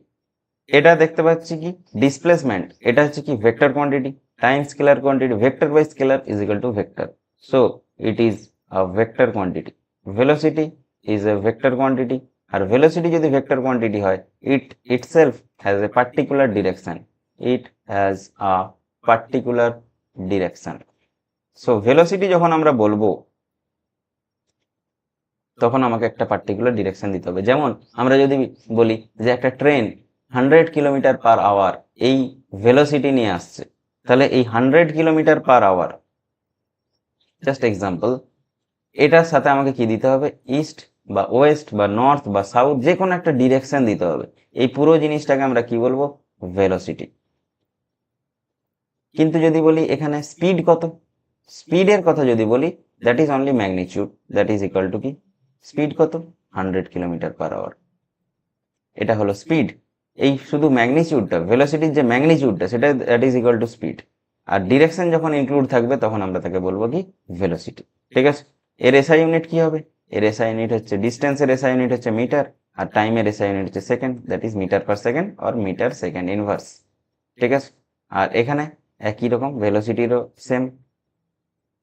এটা দেখতে পাচ্ছি কি, ডিসপ্লেসমেন্ট, এটা হচ্ছে কি vector quantity, time scalar quantity, vector by scalar is equal to vector, so it is a vector quantity. Velocity is a vector quantity, আর ভেলোসিটি যদি ভেক্টর কোয়ান্টিটি হয়, it itself has a particular direction, it has a particular direction. So velocity যখন আমরা বলবো, তখন আমাকে একটা particular direction দিতে হবে। যেমন আমরা যদি বলি যে একটা ট্রেন 100 কিলোমিটার পার আওয়ার এই ভেলোসিটি নিয়ে আসছে, তাহলে এই 100 kilometre per hour, just example, এটার সাথে আমাকে কি দিতে হবে, ইস্ট বা ওয়েস্ট বা নর্থ বা সাউথ, যে কোনো একটা ডিরেকশন দিতে হবে। এই পুরো জিনিসটাকে আমরা কি বলবো, ভেলোসিটি। কিন্তু যদি বলি এখানে স্পিড কত, স্পিডের কথা যদি বলি, that is only magnitude, that is equal to কি, স্পিড কত, 100 কিলোমিটার পার আওয়ার, এটা হলো স্পিড। এই শুধু ম্যাগনিটিউডটা, ভেলোসিটির যে ম্যাগনিটিউডটা, সেটা that is equal to speed. আর ডিরেকশন যখন ইনক্লুড থাকবে, তখন আমরা তাকে বলবো কি, ভেলোসিটি। ঠিক আছে, এর এসআই ইউনিট কি হবে, এর এসআই ইউনিট হচ্ছে, ডিস্টেন্সের এসআই ইউনিট হচ্ছে মিটার, আর টাইমের এসআই ইউনিট হচ্ছে second, that is metre per second or metre second inverse. ঠিক আছে, আর এখানে একই রকম ভেলোসিটিরও সেম।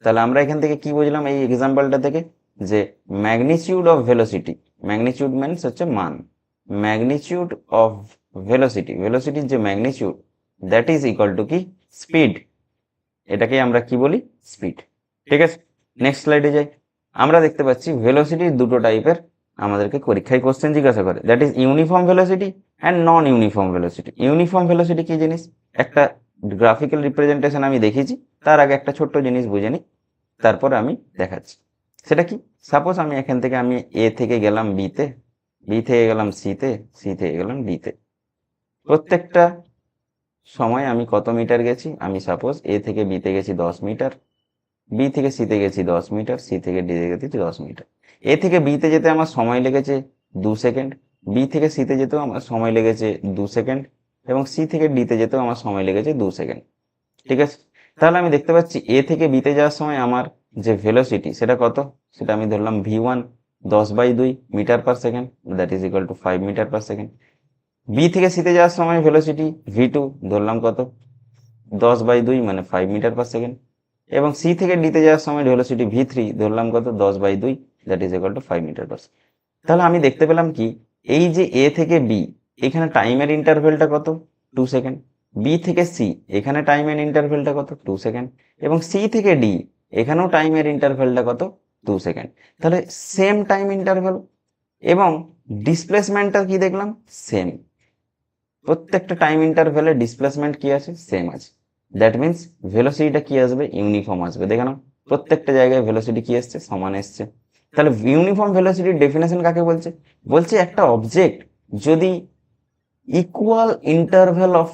তাহলে আমরা এখান থেকে কি বুঝলাম এই এক্সাম্পলটা থেকে, যে magnitude of velocity, magnitude means হচ্ছে মান, ম্যাগনিটিউড অফ ভেলোসিটি, ভেলোসিটির যে magnitude, that is equal to কি, স্পিড। এটাকে আমরা কি বলি, স্পিড। ঠিক আছে, নেক্সট স্লাইডে যাই। আমরা দেখতে পাচ্ছি ভেলোসিটির দুটো টাইপের আমাদেরকে পরীক্ষায় কোশ্চেন জিজ্ঞাসা করে, that is uniform velocity and non uniform velocity. Uniform velocity কি জিনিস, একটা গ্রাফিক্যাল রিপ্রেজেন্টেশন আমি দেখিয়েছি, তার আগে একটা ছোট্ট জিনিস বুঝে নিই, তারপর আমি দেখাচ্ছি সেটা কি। সাপোজ আমি এখান থেকে আমি এ থেকে গেলাম বিতে, বি থেকে গেলাম সিতে, সি থেকে গেলাম ডিতে। প্রত্যেকটা সময় আমি কত মিটার গেছি, আমি সাপোজ এ থেকে বিতে গেছি 10 মিটার, বি থেকে সিতে গেছি 10 মিটার, সি থেকে ডিতে গেছি 10 মিটার। এ থেকে বিতে যেতে আমার সময় লেগেছে 2 সেকেন্ড, বি থেকে সিতে যেতেও আমার সময় লেগেছে 2 সেকেন্ড, এবং সি থেকে ডিতে যেতেও আমার সময় লেগেছে 2 সেকেন্ড। ঠিক আছে, তাহলে আমি দেখতে পাচ্ছি এ থেকে বিতে যাওয়ার সময় আমার যে ভেলোসিটি সেটা কত, সেটা আমি ধরলাম v1 10/2 metre per second, that is equal to 5 metre per second. B থেকে সিতে যাওয়ার সময় ভেলোসিটি v2 ধরলাম কত, 10/2 মানে 5 মিটার পার সেকেন্ড, এবং সি থেকে ডিতে যাওয়ার সময় ভেলোসিটি v3 ধরলাম কত, 10/2 that is equal to 5 metre per second. তাহলে আমি দেখতে পেলাম কি, এই যে এ থেকে বি এখানে টাইমের ইন্টারভেলটা কত, 2 সেকেন্ড, বি থেকে সি এখানে টাইমের ইন্টারভেলটা কত, 2 সেকেন্ড, এবং সি থেকে ডি এখানেও টাইমের ইন্টারভেলটা কত, 2 সেকেন্ড। তাহলে সেম টাইম ইন্টারভেল, এবং ডিসপ্লেসমেন্টটা কি দেখলাম, সেম। প্রত্যেকটা টাইম ইন্টারভেলে ডিসপ্লেসমেন্ট কি আছে, সেম আছে। দ্যাট মিনস ভেলোসিটিটা কি আসবে, ইউনিফর্ম আসবে। দেখে নাও প্রত্যেকটা জায়গায় ভেলোসিটি কি আসছে, সমান এসছে। তাহলে ইউনিফর্ম ভেলোসিটির ডেফিনেশন কাকে বলছে, বলছে একটা অবজেক্ট যদি ইকুয়াল ইন্টারভেল অফ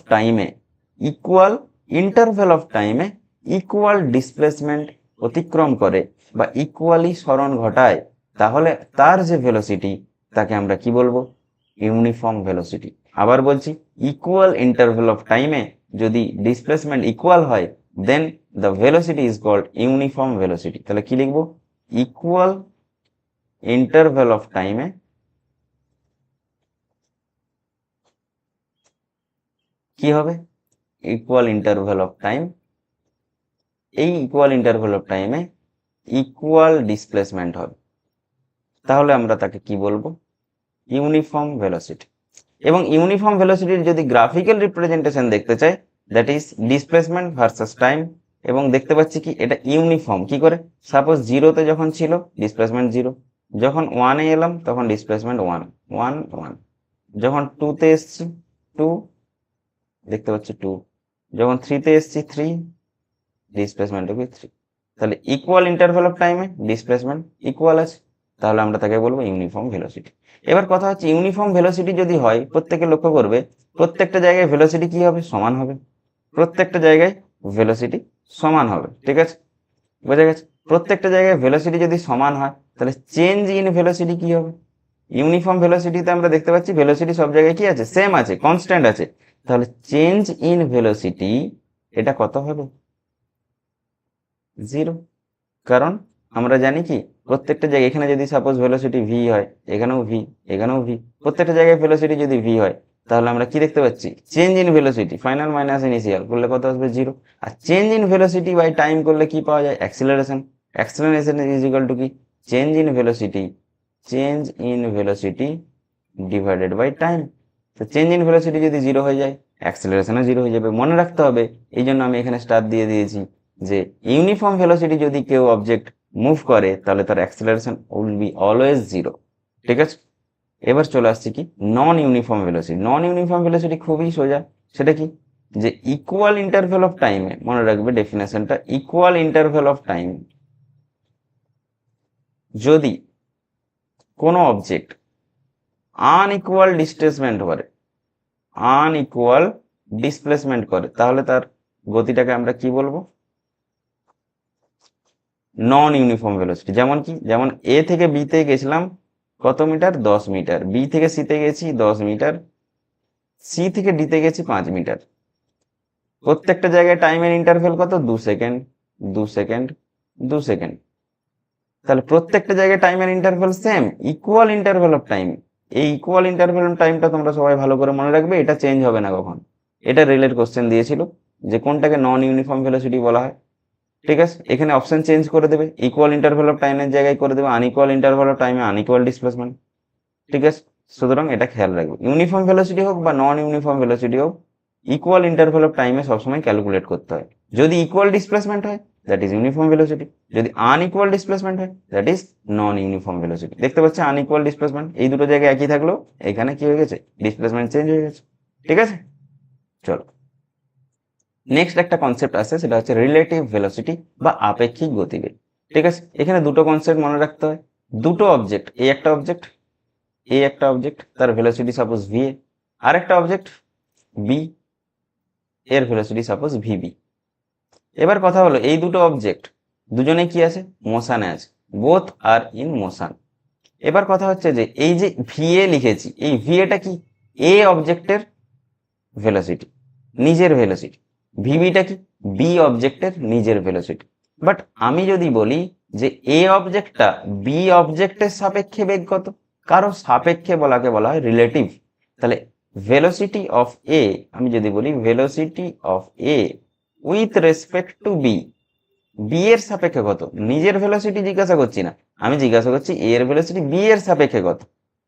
টাইমে ইকুয়াল ডিসপ্লেসমেন্ট অতিক্রম করে বা ইকুয়ালি সরণ ঘটায়, তাহলে তার যে ভেলোসিটি তাকে আমরা কি বলবো, ইউনিফর্ম ভেলোসিটি। আবার বলছি, ইকুয়াল ইন্টারভেল অফ টাইমে যদি ডিসপ্লেসমেন্ট ইকুয়াল হয়, then the velocity is called uniform velocity. তাহলে কি লিখবো, ইকুয়াল ইন্টারভেল অফ টাইমে কি হবে, ইকুয়াল ইন্টারভেল অফ টাইম, এই ইকুয়াল ইন্টারভেল অফ টাইমে ইকুয়াল ডিসপ্লেসমেন্ট হবে, তাহলে আমরা তাকে কি বলবো, ইউনিফর্ম ভেলোসিটি। এবং ইউনিফর্ম ভেলোসিটির যদি গ্রাফিক্যাল রিপ্রেজেন্টেশন দেখতে চাই, that is displacement versus time. এবং দেখতে পাচ্ছি কি এটা ইউনিফর্ম কি করে, সাপোজ জিরোতে যখন ছিল ডিসপ্লেসমেন্ট 0, যখন 1-এ এলাম তখন ডিসপ্লেসমেন্ট 1 1 1, যখন 2-তে এসছি 2, দেখতে পাচ্ছি 2, যখন 3-তে এসছি 3, ডিসপ্লেসমেন্ট হবে 3। তাহলে ইকুয়াল ইন্টারভেল অফ টাইমে ডিসপ্লেসমেন্ট ইকুয়াল আছে, তাহলে আমরা তাকে বলবো ইউনিফর্ম ভেলোসিটি। এবার কথা হচ্ছে, ইউনিফর্ম ভেলোসিটি যদি হয়, প্রত্যেকে লক্ষ্য করবে প্রত্যেকটা জায়গায় ভেলোসিটি কি হবে, সমান হবে। প্রত্যেকটা জায়গায় ভেলোসিটি সমান হবে, ঠিক আছে, বোঝা গেছে। প্রত্যেকটা জায়গায় ভেলোসিটি যদি সমান হয়, তাহলে চেঞ্জ ইন ভেলোসিটি কি হবে, ইউনিফর্ম ভেলোসিটিতে আমরা দেখতে পাচ্ছি ভেলোসিটি সব জায়গায় কি আছে, সেম আছে, কনস্ট্যান্ট আছে। তাহলে চেঞ্জ ইন ভেলোসিটি এটা কত হবে, 0। কারণ আমরা জানি কি, প্রত্যেকটা জায়গায় এখানে যদি সাপোজ ভেলোসিটি ভি হয়, এখানেও ভি, এখানেও ভি, প্রত্যেকটা জায়গায় ভেলোসিটি যদি ভি হয়, তাহলে আমরা কি দেখতে পাচ্ছি, change in velocity final minus initial করলে কত আসবে, 0। আর change in velocity by time করলে কি পাওয়া যায়, acceleration. Acceleration is equal to কি, change in velocity divided by time. তো চেঞ্জ ইন ভেলোসিটি যদি 0 হয়ে যায়, অ্যাক্সিলারেশনও 0 হয়ে যাবে। মনে রাখতে হবে, এই জন্য আমি এখানে স্টার দিয়ে দিয়েছি যে ইউনিফর্ম ভেলোসিটি যদি কেউ অবজেক্ট মুভ করে, তাহলে তার অ্যাক্সিলারেশন উইল বি অলওয়েজ 0, ঠিক আছে। এবার চলে আসছে কি, নন ইউনিফর্ম ভেলোসিটি। নন ইউনিফর্ম ভেলোসিটি খুবই সোজা, সেটা কি, যে ইকুয়াল ইন্টারভেল অফ টাইমে, মনে রাখবে ডেফিনেশনটা, ইকুয়াল ইন্টারভেল অফ টাইম যদি কোনো অবজেক্ট আনইকুয়াল ডিসপ্লেসমেন্ট করে, তাহলে তার গতিটাকে আমরা কি বলবো, নন ইউনিফর্ম ভেলোসিটি। যেমন কি, যেমন এ থেকে বিতে গেছিলাম কত মিটার, 10 মিটার, বি থেকে সিতে গেছি 10 মিটার, সি থেকে ডিতে গেছি 5 মিটার। প্রত্যেকটা জায়গায় টাইমের ইন্টারভেল কত, 2 সেকেন্ড 2 সেকেন্ড 2 সেকেন্ড। তাহলে প্রত্যেকটা জায়গায় টাইমের interval same, equal interval of time. এই ইকুয়াল ইন্টারভেল অফ টাইমটা তোমরা সবাই ভালো করে মনে রাখবে, এটা চেঞ্জ হবে না কখন। এটা রেলের কোশ্চেন দিয়েছিল যে কোনটাকে নন ইউনিফর্ম ভেলোসিটি বলা হয়, ঠিক আছে। এখানে অপশন চেঞ্জ করে দেবে, ইকুয়াল ইন্টারভেল অফ টাইমের জায়গায় করে দেবে আনইকুয়াল ইন্টারভেল অফ টাইমে আনইকুয়াল ডিসপ্লেসমেন্ট, ঠিক আছে। সুতরাং এটা খেয়াল রাখবে, ইউনিফর্ম ভেলোসিটি হোক বা নন ইউনিফর্ম ভেলোসিটি হোক, ইকুয়াল ইন্টারভেল অফ টাইমে সবসময় ক্যালকুলেট করতে হয়। যদি ইকুয়াল ডিসপ্লেসমেন্ট হয়, দ্যাট ইজ ইউনিফর্ম ভেলোসিটি। যদি আনইকুয়াল ডিসপ্লেসমেন্ট হয় that is non uniform velocity. দেখতে পাচ্ছি আনইকুয়াল ডিসপ্লেসমেন্ট, এই দুটো জায়গায় একই থাকলো, এখানে কি হয়ে গেছে, ডিসপ্লেসমেন্ট চেঞ্জ হয়ে গেছে। ঠিক আছে, চলো নেক্সট একটা কনসেপ্ট আছে, সেটা হচ্ছে রিলেটিভ ভেলোসিটি বা আপেক্ষিক গতিবেগ। ঠিক আছে, এখানে দুটো কনসেপ্ট মনে রাখতে হয়। দুটো অবজেক্ট, এই একটা অবজেক্ট, এই একটা অবজেক্ট, তার ভেলোসিটি সাপোজ ভি, আর একটা অবজেক্ট বি, এর ভেলোসিটি সাপোজ ভিবি। এবার কথা হলো এই দুটো অবজেক্ট দুজনে কি আছে, মোশনে আছে, বোথ আর ইন মোশন। এবার কথা হচ্ছে যে এই যে ভিএ লিখেছি, এই ভিএটা কি, এ অবজেক্টের ভেলোসিটি, নিজের ভেলোসিটি, ভিবিটা কি, বি অবজেক্টের নিজের ভেলোসিটি। বাট আমি যদি বলি যে এ অবজেক্টটা বি অবজেক্টের সাপেক্ষে বেগ কত, কারো সাপেক্ষে বলাকে বলা হয় রিলেটিভ। তাহলে ভেলোসিটি অফ এ, আমি যদি বলি velocity of A with respect to B, B এর সাপেক্ষে কত, নিজের ভেলোসিটি জিজ্ঞাসা করছি না, আমি জিজ্ঞাসা করছি এ এর ভেলোসিটি বি এর সাপেক্ষে কত,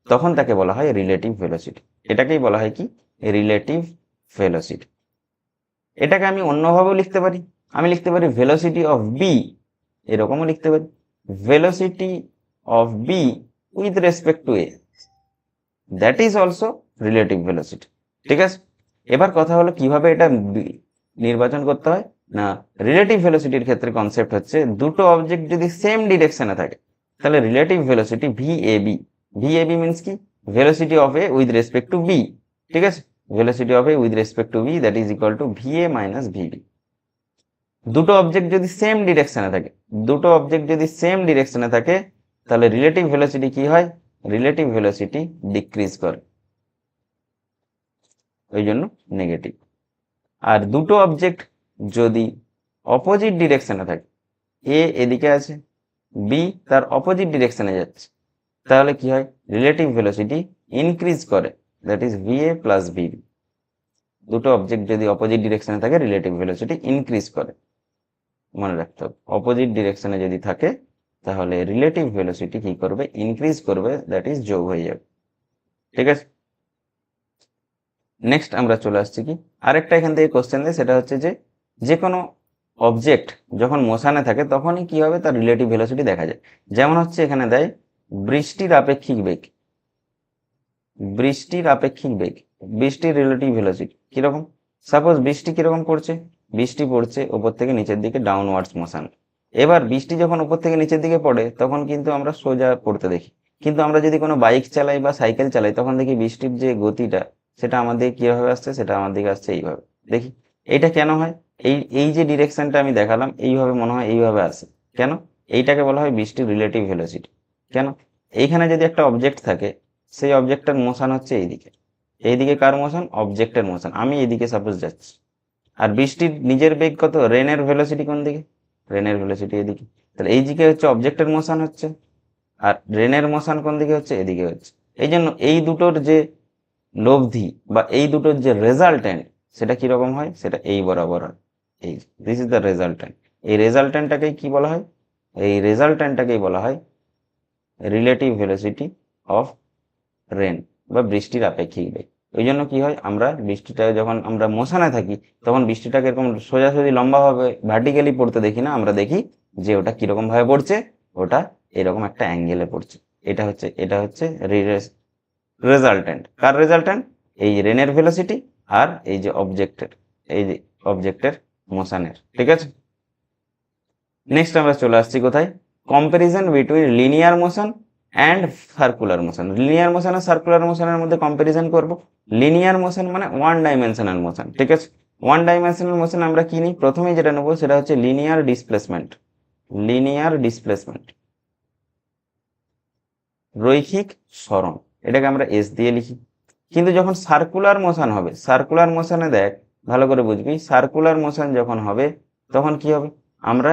তখন তাকে বলা হয় রিলেটিভ ভেলোসিটি। এটাকেই বলা হয় কি, রিলেটিভ ভেলোসিটি। এটাকে আমি অন্যভাবেও লিখতে পারি, আমি লিখতে পারি ভেলোসিটি অফ বি, এরকমও লিখতে পারি velocity of B with respect two A, that is also relative velocity. ঠিক আছে, এবার কথা হলো কিভাবে এটা নির্বাচন করতে হয় না, রিলেটিভ ভেলোসিটির ক্ষেত্রে কনসেপ্ট হচ্ছে দুটো অবজেক্ট যদি সেম ডিরেকশনে থাকে তাহলে relative velocity VAB, VAB means কি, velocity of A with respect to B. ঠিক আছে, velocity of A with respect to B that is equal to VA minus VB. দুটো অবজেক্ট যদি সেম ডিরেকশনে থাকে, দুটো অবজেক্ট যদি সেম ডিরেকশনে থাকে তাহলে রিলেটিভ ভেলোসিটি কি হয়, রিলেটিভ ভেলোসিটি ডিক্রিজ করে, ওই জন্য নেগেটিভ। আর দুটো অবজেক্ট যদি অপোজিট ডিরেকশনে থাকে, এ এদিকে আছে, বি তার অপোজিট ডিরেকশনে যাচ্ছে, তাহলে কি হয়, রিলেটিভ ভেলোসিটি ইনক্রিজ করে, that is VA plus VB. দুটো অবজেক্ট যদি অপোজিট ডিরেকশনে থাকে রিলেটিভ ভেলোসিটি ইনক্রিজ করে, মনে রাখতে হবে অপোজিট ডিরেকশনে যদি থাকে তাহলে রিলেটিভ ভেলোসিটি কি করবে, ইনক্রিজ করবে, দ্যাট ইজ যোগ হয়ে যাবে। ঠিক আছে, নেক্সট আমরা চলে আসছি কি, আরেকটা এখান থেকে কোশ্চেন দেয়, সেটা হচ্ছে যে যে কোনো অবজেক্ট যখন মোশনে থাকে তখনই কি হবে, তার রিলেটিভ ভেলোসিটি দেখা যায়। যেমন হচ্ছে এখানে দেয় বৃষ্টির আপেক্ষিক বেগ, বৃষ্টির আপেক্ষিক বেগ, বৃষ্টির রিলেটিভ ভেলোসিটি কিরকম, সাপোজ বৃষ্টি কিরকম পড়ছে, বৃষ্টি পড়ছে উপর থেকে নিচের দিকে ডাউনওয়ার্ডস মোশন। এবার বৃষ্টি যখন উপর থেকে নিচের দিকে পড়ে তখন কিন্তু আমরা সোজা পড়তে দেখি, কিন্তু আমরা যদি কোনো বাইক চালাই বা সাইকেল চালাই তখন দেখি বৃষ্টির যে গতিটা সেটা আমাদের কিভাবে আসছে, সেটা আমার দিকে আসছে এইভাবে। দেখি এইটা কেন হয়, এই এই যে ডিরেকশনটা আমি দেখালাম এইভাবে মনে হয় এইভাবে আসে, কেন, এইটাকে বলা হয় বৃষ্টির রিলেটিভ ভেলোসিটি। কেন, এইখানে যদি একটা অবজেক্ট থাকে, সেই অবজেক্টের মোশন হচ্ছে এইদিকে, এইদিকে কার মোশন, অবজেক্টের মোশন, আমি এইদিকে সাপোজ যাচ্ছি, আর বৃষ্টির নিজের বেগ কত, রেনের ভেলোসিটি কোন দিকে, রেনের ভেলোসিটি এদিকে, তাহলে এই দিকে হচ্ছে অবজেক্টের মোশন হচ্ছে, আর রেনের মোশন কোন দিকে হচ্ছে, এদিকে হচ্ছে। এই জন্য এই দুটোর যে লব্ধি বা এই দুটোর যে রেজাল্টেন্ট সেটা কিরকম হয়, সেটা এই বরাবর হয়, এই দিস ইজ দ্য রেজাল্টেন্ট। এই রেজাল্টেন্টটাকেই কি বলা হয়, এই রেজাল্টেন্টটাকেই বলা হয় রিলেটিভ ভেলোসিটি অফ রেন বা বৃষ্টির আপেক্ষিক বেগ। ওই জন্য কি হয়, আমরা বৃষ্টিটা যখন আমরা মোশনে থাকি তখন বৃষ্টিটাকে এরকম সোজাসুজি লম্বাভাবে ভার্টিক্যালি পড়তে দেখি না, আমরা দেখি যে ওটা কিরকম ভাবে পড়ছে, ওটা এরকম একটা অ্যাঙ্গেলে পড়ছে। এটা হচ্ছে রেজাল্টেন্ট, কার রেজাল্টেন্ট, এই রেনের ভেলোসিটি আর এই যে অবজেক্টের মোশনের। ঠিক আছে, নেক্সট আমরা চলে আসছি কোথায়, comparison between linear motion and circular motion. Linear motion আর সার্কুলার মোশনের মধ্যে কম্পারিজন করব। লিনিয়ার মোশন মানে ওয়ান ডাইমেনশনাল মোশন। ঠিক আছে, ওয়ান ডাইমেনশনাল মোশন আমরা কি নিই, প্রথমেই যেটা নেবো সেটা হচ্ছে লিনিয়ার ডিসপ্লেসমেন্ট, লিনিয়ার ডিসপ্লেসমেন্ট, রৈখিক সরণ, এটাকে আমরা এস দিয়ে লিখি। কিন্তু যখন সার্কুলার মোশন হবে, সার্কুলার মোশনে দেখ ভালো করে বুঝবি, সার্কুলার মোশন যখন হবে তখন কি হবে, আমরা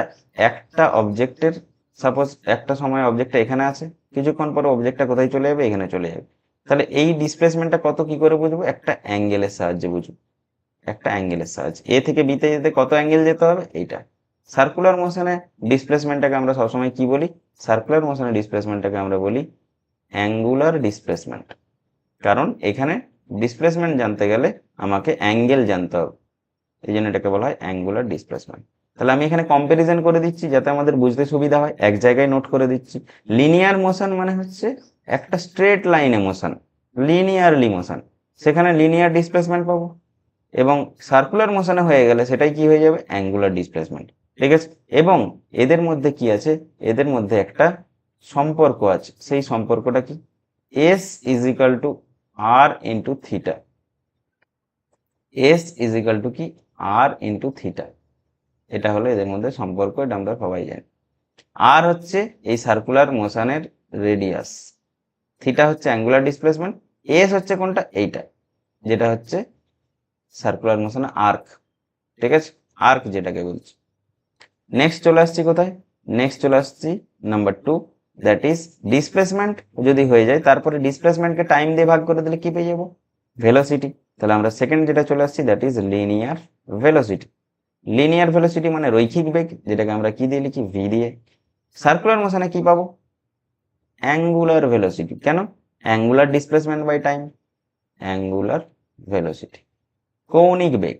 একটা অবজেক্টের, সাপোজ একটা সময় অবজেক্টটা এখানে আছে, কিছুক্ষণ পরে অবজেক্টটা কোথায় চলে যাবে, এখানে চলে যাবে, তাহলে এই ডিসপ্লেসমেন্টটা কত কি করে বুঝবো, একটা অ্যাঙ্গেলের সাহায্যে বুঝবো, একটা অ্যাঙ্গেলের সাহায্যে, এ থেকে বিতে যেতে কত অ্যাঙ্গেল যেতে হবে এইটা। সার্কুলার মোশনে ডিসপ্লেসমেন্টটাকে আমরা সবসময় কি বলি, সার্কুলার মোশনে ডিসপ্লেসমেন্টটাকে আমরা বলি অ্যাঙ্গুলার ডিসপ্লেসমেন্ট, কারণ এখানে ডিসপ্লেসমেন্ট জানতে গেলে আমাকে অ্যাঙ্গেল জানতে হবে, এই জন্য এটাকে বলা হয় অ্যাঙ্গুলার ডিসপ্লেসমেন্ট। তাহলে আমি এখানে কম্প্যারিজন করে দিচ্ছি যাতে আমাদের বুঝতে সুবিধা হয়, এক জায়গায় নোট করে দিচ্ছি। লিনিয়ার মোশন মানে হচ্ছে একটা স্ট্রেট লাইনে মোশন, লিনিয়ারলি মোশন, সেখানে লিনিয়ার ডিসপ্লেসমেন্ট পাবো। এবং সার্কুলার মোশনে হয়ে গেলে সেটাই কি হয়ে যাবে, অ্যাঙ্গুলার ডিসপ্লেসমেন্ট। ঠিক আছে, এবং এদের মধ্যে কি আছে, এদের মধ্যে একটা সম্পর্ক আছে, সেই সম্পর্কটা কি, S is equal to R into theta. S is equal to কি, আর ইন্টু থিটা। এটা হলো এদের মধ্যে সম্পর্ক, এটা আমরা সবাই জানি। আর হচ্ছে এই সার্কুলার মোশনের রেডিয়াস, থিটা হচ্ছে অ্যাঙ্গুলার ডিসপ্লেসমেন্ট, এস হচ্ছে কোনটা, এইটা যেটা হচ্ছে সার্কুলার মোশনে আর্ক। ঠিক আছে, আর্ক যেটাকে বলছি। নেক্সট চলে আসছি কোথায়, নেক্সট চলে আসছি নাম্বার 2, দ্যাট ইজ ডিসপ্লেসমেন্ট যদি হয়ে যায় তারপরে ডিসপ্লেসমেন্টকে টাইম দিয়ে ভাগ করে দিলে কি পেয়ে যাবো, ভেলোসিটি। তাহলে আমরা সেকেন্ড যেটা চলে আসছি that is linear velocity. Linear velocity মানে রৈখিক বেগ, যেটাকে আমরা কি দিয়ে লিখি, ভি দিয়ে। সার্কুলার মোশনে কি পাবো, অ্যাঙ্গুলার ভেলোসিটি। কেন, angular displacement by time, angular velocity, কৌণিক বেগ।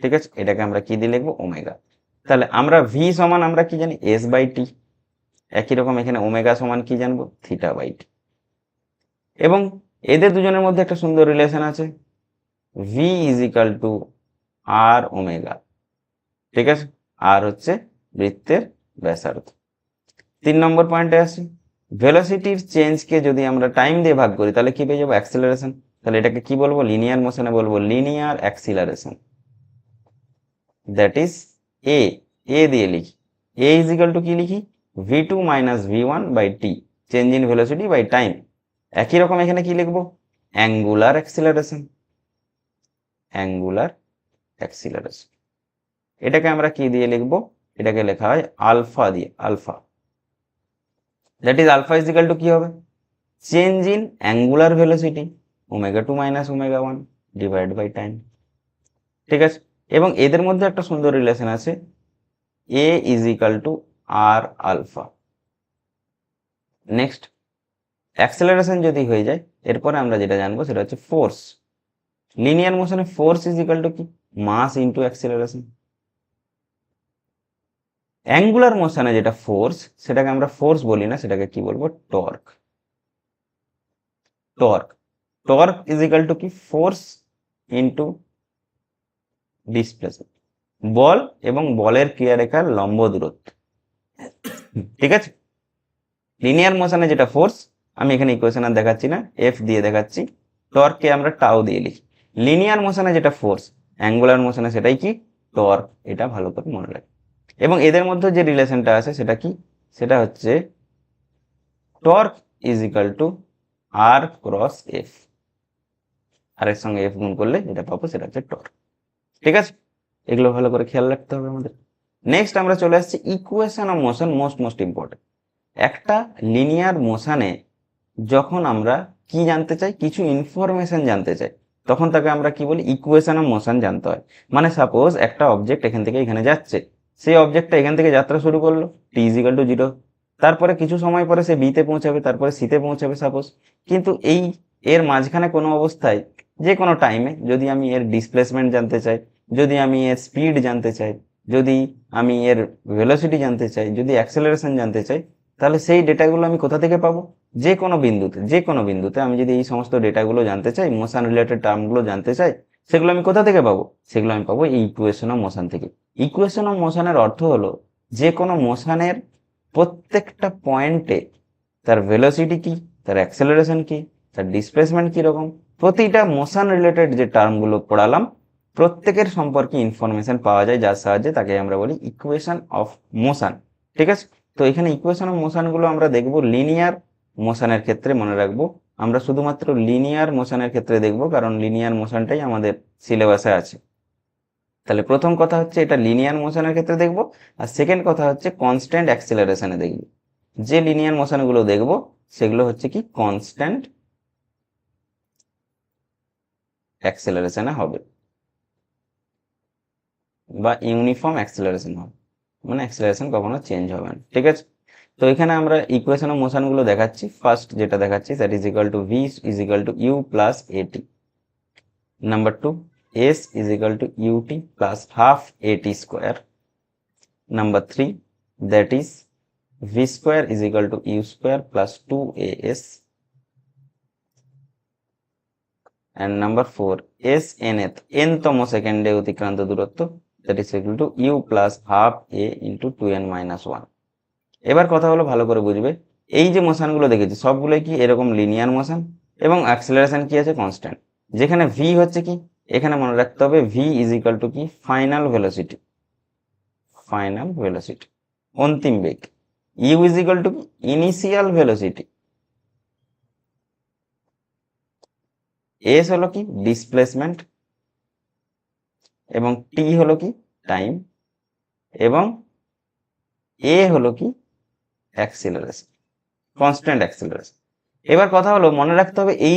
ঠিক আছে, এটাকে আমরা কি দিয়ে লিখবো, ওমেগা। তাহলে আমরা ভি সমান আমরা কি জানি, এস বাই টি। একই রকম এখানে ওমেগা সমান কি জানবো, থিটা বাই টি। এবং এদের দুজনের মধ্যে একটা সুন্দর রিলেশন আছে, V is equal to R omega. ঠিক আছে, আর হচ্ছে বৃত্তের ব্যাসার্ধ। 3 নম্বর পয়েন্টে আসি, ভেলোসিটির চেঞ্জকে যদি আমরা টাইম দিয়ে ভাগ করি তাহলে কি পেয়ে যাবো, অ্যাক্সিলারেশন। তাহলে এটাকে কি বলবো, লিনিয়ার মোশনে বলবো linear acceleration. That is A দিয়ে লিখি, এ ইজ ইকাল টু কি লিখি, v2 minus v1 by T, change in velocity by time. একই রকম এখানে কি লিখবো, অ্যাঙ্গুলার অ্যাক্সিলারেশন, অ্যাঙ্গুলার অ্যাক্সিলারেশন। এটাকে আমরা কি দিয়ে লিখবো, এটাকে লেখা হয় আলফা দিয়ে, alpha. That is alpha is equal to কি হবে, change in angular velocity omega 2 minus omega 1 divide by time. ঠিক আছে, এবং এদের মধ্যে একটা সুন্দর রিলেশন আছে, a is equal to r alpha. Next acceleration যদি হয়ে যায় এরপরে আমরা যেটা জানবো সেটা হচ্ছে ফোর্স। লিনিয়ার মোশনে ফোর্স ইজ ইকাল টু কি, মাস ইন্টু অ্যাক্সেলারেশন। অ্যাঙ্গুলার মোশনে যেটা ফোর্স সেটাকে আমরা ফোর্স বলি না, সেটাকে কি বলবো, torque. Torque, torque is equal to কি, ফোর্স ইন্টু ডিসপ্লেসমেন্ট, বল এবং বলের ক্রিয়ারেখার লম্ব দূরত্ব। ঠিক আছে, লিনিয়ার মোশনে যেটা ফোর্স, আমি এখানে ইকুয়েশন আর দেখাচ্ছি না, এফ দিয়ে দেখাচ্ছি, টর্ককে আমরা টাও দিয়ে লিখি। লিনিয়ার মোশনে যেটা ফোর্স, অ্যাঙ্গুলার মোশনে সেটাই কি, টর্ক। এটা ভালো করে মনে রাখি। এবং এদের মধ্যে যে রিলেশনটা আছে সেটা কি, সেটা হচ্ছে torque is equal to r cross F, r এর সঙ্গে এফ গুণ করলে যেটা পাবো সেটা হচ্ছে টর্ক। ঠিক আছে, এগুলো ভালো করে খেয়াল রাখতে হবে আমাদের। নেক্সট আমরা চলে আসছি equation of motion, most important. একটা লিনিয়ার মোশনে যখন আমরা কি জানতে চাই, কিছু ইনফরমেশন জানতে চাই, তখন তাকে আমরা কি বলি, ইকুয়েশন অফ মোশন জানতে হয়। মানে সাপোজ একটা অবজেক্ট এখান থেকে এখানে যাচ্ছে, সেই অবজেক্টটা এখান থেকে যাত্রা শুরু করলো টি ইজ ইকাল টু 0, তারপরে কিছু সময় পরে সে বিতে পৌঁছাবে, তারপরে সিতে পৌঁছাবে সাপোজ। কিন্তু এর মাঝখানে কোনো অবস্থায় যে কোনো টাইমে যদি আমি এর ডিসপ্লেসমেন্ট জানতে চাই, যদি আমি এর স্পিড জানতে চাই, যদি আমি এর ভেলোসিটি জানতে চাই, যদি অ্যাক্সেলারেশন জানতে চাই, তাহলে সেই ডেটাগুলো আমি কোথা থেকে পাবো, যে কোনো বিন্দুতে আমি যদি এই সমস্ত ডেটাগুলো জানতে চাই, মোশন রিলেটেড টার্মগুলো জানতে চাই, সেগুলো আমি কোথা থেকে পাবো, সেগুলো আমি পাবো এই ইকুয়েশন অফ মোশন থেকে। ইকুয়েশন অফ মোশনের অর্থ হলো যে কোনো মোশনের প্রত্যেকটা পয়েন্টে তার ভেলোসিটি কি, তার অ্যাক্সেলারেশন কি, তার ডিসপ্লেসমেন্ট কিরকম, প্রতিটা মোশন রিলেটেড যে টার্মগুলো পড়ালাম প্রত্যেকের সম্পর্কে ইনফরমেশন পাওয়া যায়, যার সাহায্যে তাকে আমরা বলি ইকুয়েশন অফ মোশন। ঠিক আছে, তো এখানে ইকুয়েশন অফ মোশনগুলো আমরা দেখব লিনিয়ার মোশনের ক্ষেত্রে, মনে রাখবো আমরা শুধুমাত্র লিনিয়ার মোশনের ক্ষেত্রে দেখব, কারণ লিনিয়ার মোশনটাই আমাদের সিলেবাসে আছে। তাহলে প্রথম কথা হচ্ছে এটা লিনিয়ার মোশনের ক্ষেত্রে দেখব, আর সেকেন্ড কথা হচ্ছে কনস্ট্যান্ট অ্যাক্সেলারেশনে দেখব। যে লিনিয়ার মোশনগুলো দেখব সেগুলো হচ্ছে কি কনস্ট্যান্ট অ্যাক্সেলারেশনে হবে বা ইউনিফর্ম অ্যাক্সেলারেশন হবে, মানে অ্যাক্সেলারেশন কখনো চেঞ্জ হবে না। ঠিক আছে, তো এখানে আমরা ইকুয়েশন অফ মোশন গুলো দেখাচ্ছি। ফার্স্ট যেটা দেখাচ্ছি that is equal to v is equal to u plus at. Number 2, S is equal to ut plus half এটি square. Number 3, that is v square is equal to u square plus 2as. And number 4, s nth nতম সেকেন্ডে অতিক্রান্ত দূরত্ব, that is equal to u plus half a into 2n minus 1. এবার কথা হলো ভালো করে বুঝবে, এই যে মোশনগুলো দেখেছি সবগুলোই কি এরকম লিনিয়ার মোশন এবং অ্যাক্সেলারেশন কি আছে কনস্ট্যান্ট। যেখানে v হচ্ছে কি, এখানে মনে রাখতে হবে v ইজ ইকুয়াল টু কি ফাইনাল ভেলোসিটি, ফাইনাল ভেলোসিটি অন্তিম বেগ। u ইজ ইকুয়াল টু কি ইনিশিয়াল ভেলোসিটি। s হলো কি ডিসপ্লেসমেন্ট এবং t হলো কি টাইম এবং a হলো কি অ্যাক্সেলারেশন, কনস্ট্যান্ট অ্যাক্সেলারেশন। এবার কথা হলো মনে রাখতে হবে এই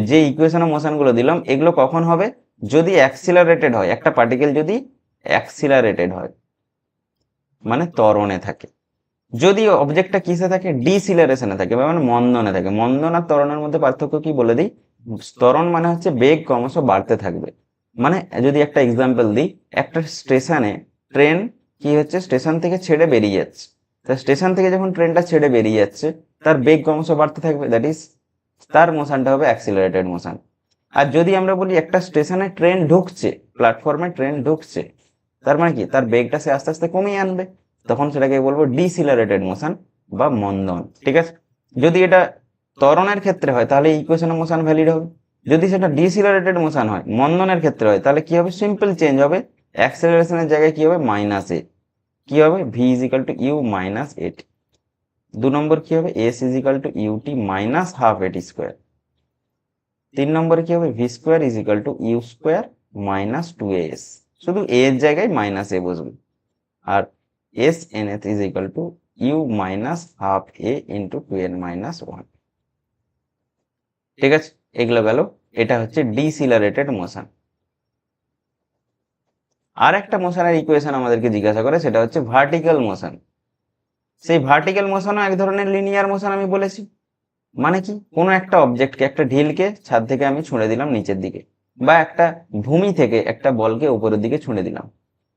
যে ইকুয়েশন অফ মোশন গুলো দিলাম এগুলো কখন হবে, যদি অ্যাক্সিলারেটেড হয়, একটা পার্টিকেল যদি অ্যাক্সিলারেটেড হয় মানে ত্বরণে থাকে। যদি অবজেক্টটা কিসে থাকে, ডিসিলারেশনে থাকে মানে মন্দনে থাকে। মন্দন আর ত্বরণের মধ্যে পার্থক্য কি বলে দিই, ত্বরণ মানে হচ্ছে বেগ ক্রমশ বাড়তে থাকবে। মানে যদি একটা এক্সাম্পল দিই, একটা স্টেশনে ট্রেন কি হচ্ছে স্টেশন থেকে ছেড়ে বেরিয়ে যাচ্ছে, তা স্টেশন থেকে যখন ট্রেনটা ছেড়ে বেরিয়ে যাচ্ছে তার বেগ ক্রমশ বাড়তে থাকবে, দ্যাট ইজ তার মোশনটা হবে অ্যাক্সিলারেটেড মোশন। আর যদি আমরা বলি একটা স্টেশনে ট্রেন ঢুকছে, প্ল্যাটফর্মে ট্রেন ঢুকছে, তার মানে কি তার বেগটা সে আস্তে আস্তে কমিয়ে আনবে, তখন সেটাকে বলবো ডিসিলারেটেড মোশন বা মন্দন। ঠিক আছে, যদি এটা ত্বরণের ক্ষেত্রে হয় তাহলে ইকুয়েশন অফ মোশন ভ্যালিড হবে। যদি সেটা ডিসিলারেটেড মোশন হয়, মন্দনের ক্ষেত্রে হয়, তাহলে কি হবে, সিম্পল চেঞ্জ হবে, অ্যাক্সেলারেশনের জায়গায় কি হবে মাইনাস এ, কি হবে v is equal to U minus AT. 2 নম্বর কি হবে s is equal to UT minus half এটি স্কোয়ার। 3 নম্বরে কি হবে v square is equal to U square minus 2as, শুধু a এর জায়গায় মাইনাস এ বসবে। আর s nth is equal to U minus half a into 2n minus 1। ঠিক আছে, এগুলো গেল, এটা হচ্ছে ডিসিলারেটেড মোশন। আর একটা মোশনের ইকুয়েশন আমাদেরকে জিজ্ঞাসা করে, সেটা হচ্ছে ভার্টিক্যাল মোশন। সেই ভার্টিক্যাল মোশনও এক ধরনের লিনিয়ার মোশন আমি বলেছি। মানে কি, কোনো একটা অবজেক্টকে, একটা ঢিলকে ছাদ থেকে আমি ছুঁড়ে দিলাম নিচের দিকে, বা একটা ভূমি থেকে একটা বলকে উপরের দিকে ছুঁড়ে দিলাম,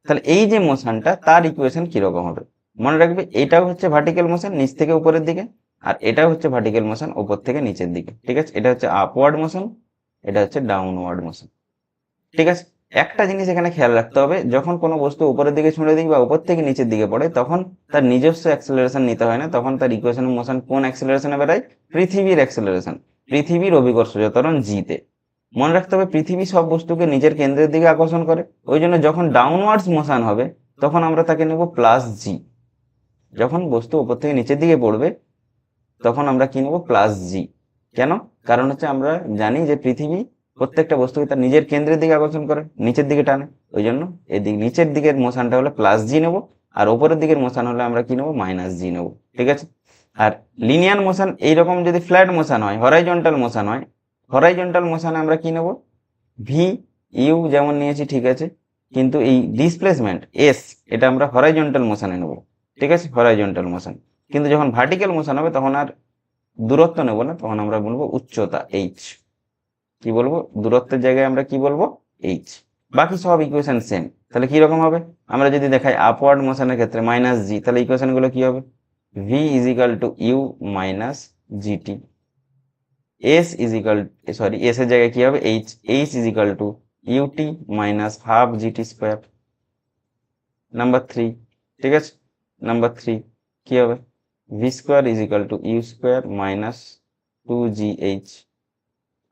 তাহলে এই যে মোশনটা তার ইকুয়েশন কিরকম হবে মনে রাখবে, এটাও হচ্ছে ভার্টিক্যাল মোশন নিচ থেকে উপরের দিকে, আর এটাও হচ্ছে ভার্টিক্যাল মোশন উপর থেকে নিচের দিকে। ঠিক আছে, এটা হচ্ছে আপওয়ার্ড মোশন, এটা হচ্ছে ডাউনওয়ার্ড মোশন। ঠিক আছে, একটা জিনিস এখানে খেয়াল রাখতে হবে, যখন কোনো বস্তু উপরের দিকে ছুঁড়ে দিই বা উপর থেকে নিচের দিকে পড়ে তখন তার নিজস্ব অ্যাক্সেলারেশন নিতে হয় না, তখন তার ইকুয়েশন অফ মোশন কোন অ্যাক্সেলারেশনে বেড়ায়, পৃথিবীর অ্যাক্সেলারেশন, পৃথিবীর অভিকর্ষজ ত্বরণ জিতে। মনে রাখতে হবে পৃথিবী সব বস্তুকে নিজের কেন্দ্রের দিকে আকর্ষণ করে, ওই জন্য যখন ডাউনওয়ার্ডস মোশন হবে তখন আমরা তাকে নেব প্লাস জি। যখন বস্তু উপর থেকে নিচের দিকে পড়বে তখন আমরা কি নেব প্লাস জি। কেন, কারণ হচ্ছে আমরা জানি যে পৃথিবী প্রত্যেকটা বস্তুকে তার নিজের কেন্দ্রের দিকে আকর্ষণ করে, নিচের দিকে টানে, ওই জন্য এদিক নিচের দিকের মোশনটা হলে প্লাস জি নেবো, আর উপরের দিকের মোশন হলে আমরা কি নেবো মাইনাস জি নেবো। ঠিক আছে, আর লিনিয়ার মোশন এইরকম যদি ফ্ল্যাট মোশন হয়, হরাইজন্টাল মোশন হয়, হরাইজন্টাল মোশনে আমরা কি নেবো ভি ইউ যেমন নিয়েছি, ঠিক আছে, কিন্তু এই ডিসপ্লেসমেন্ট এস এটা আমরা হরাইজন্টাল মোশনে নেবো। ঠিক আছে, হরাইজন্টাল মোশন। কিন্তু যখন ভার্টিক্যাল মোশন হবে তখন আর দূরত্ব নেব না, তখন আমরা বলবো উচ্চতা এইচ। কি বলবো, দূরত্বের জায়গায় আমরা কি বলবো এইচ। বাকি সব ইকুয়েশন সেম। তাহলে কি রকম হবে, আমরা যদি দেখাই আপওয়ার্ড মোশনের ক্ষেত্রে মাইনাস জি, তাহলে ইকুয়েশন গুলো কি হবে, V is equal to U minus GT, S is equal sorry S এর জায়গায় কি হবে H, H is equal to UT minus half GT square. Number 3, ঠিক আছে, নাম্বার 3 কি হবে, V square is equal to U square minus 2gh।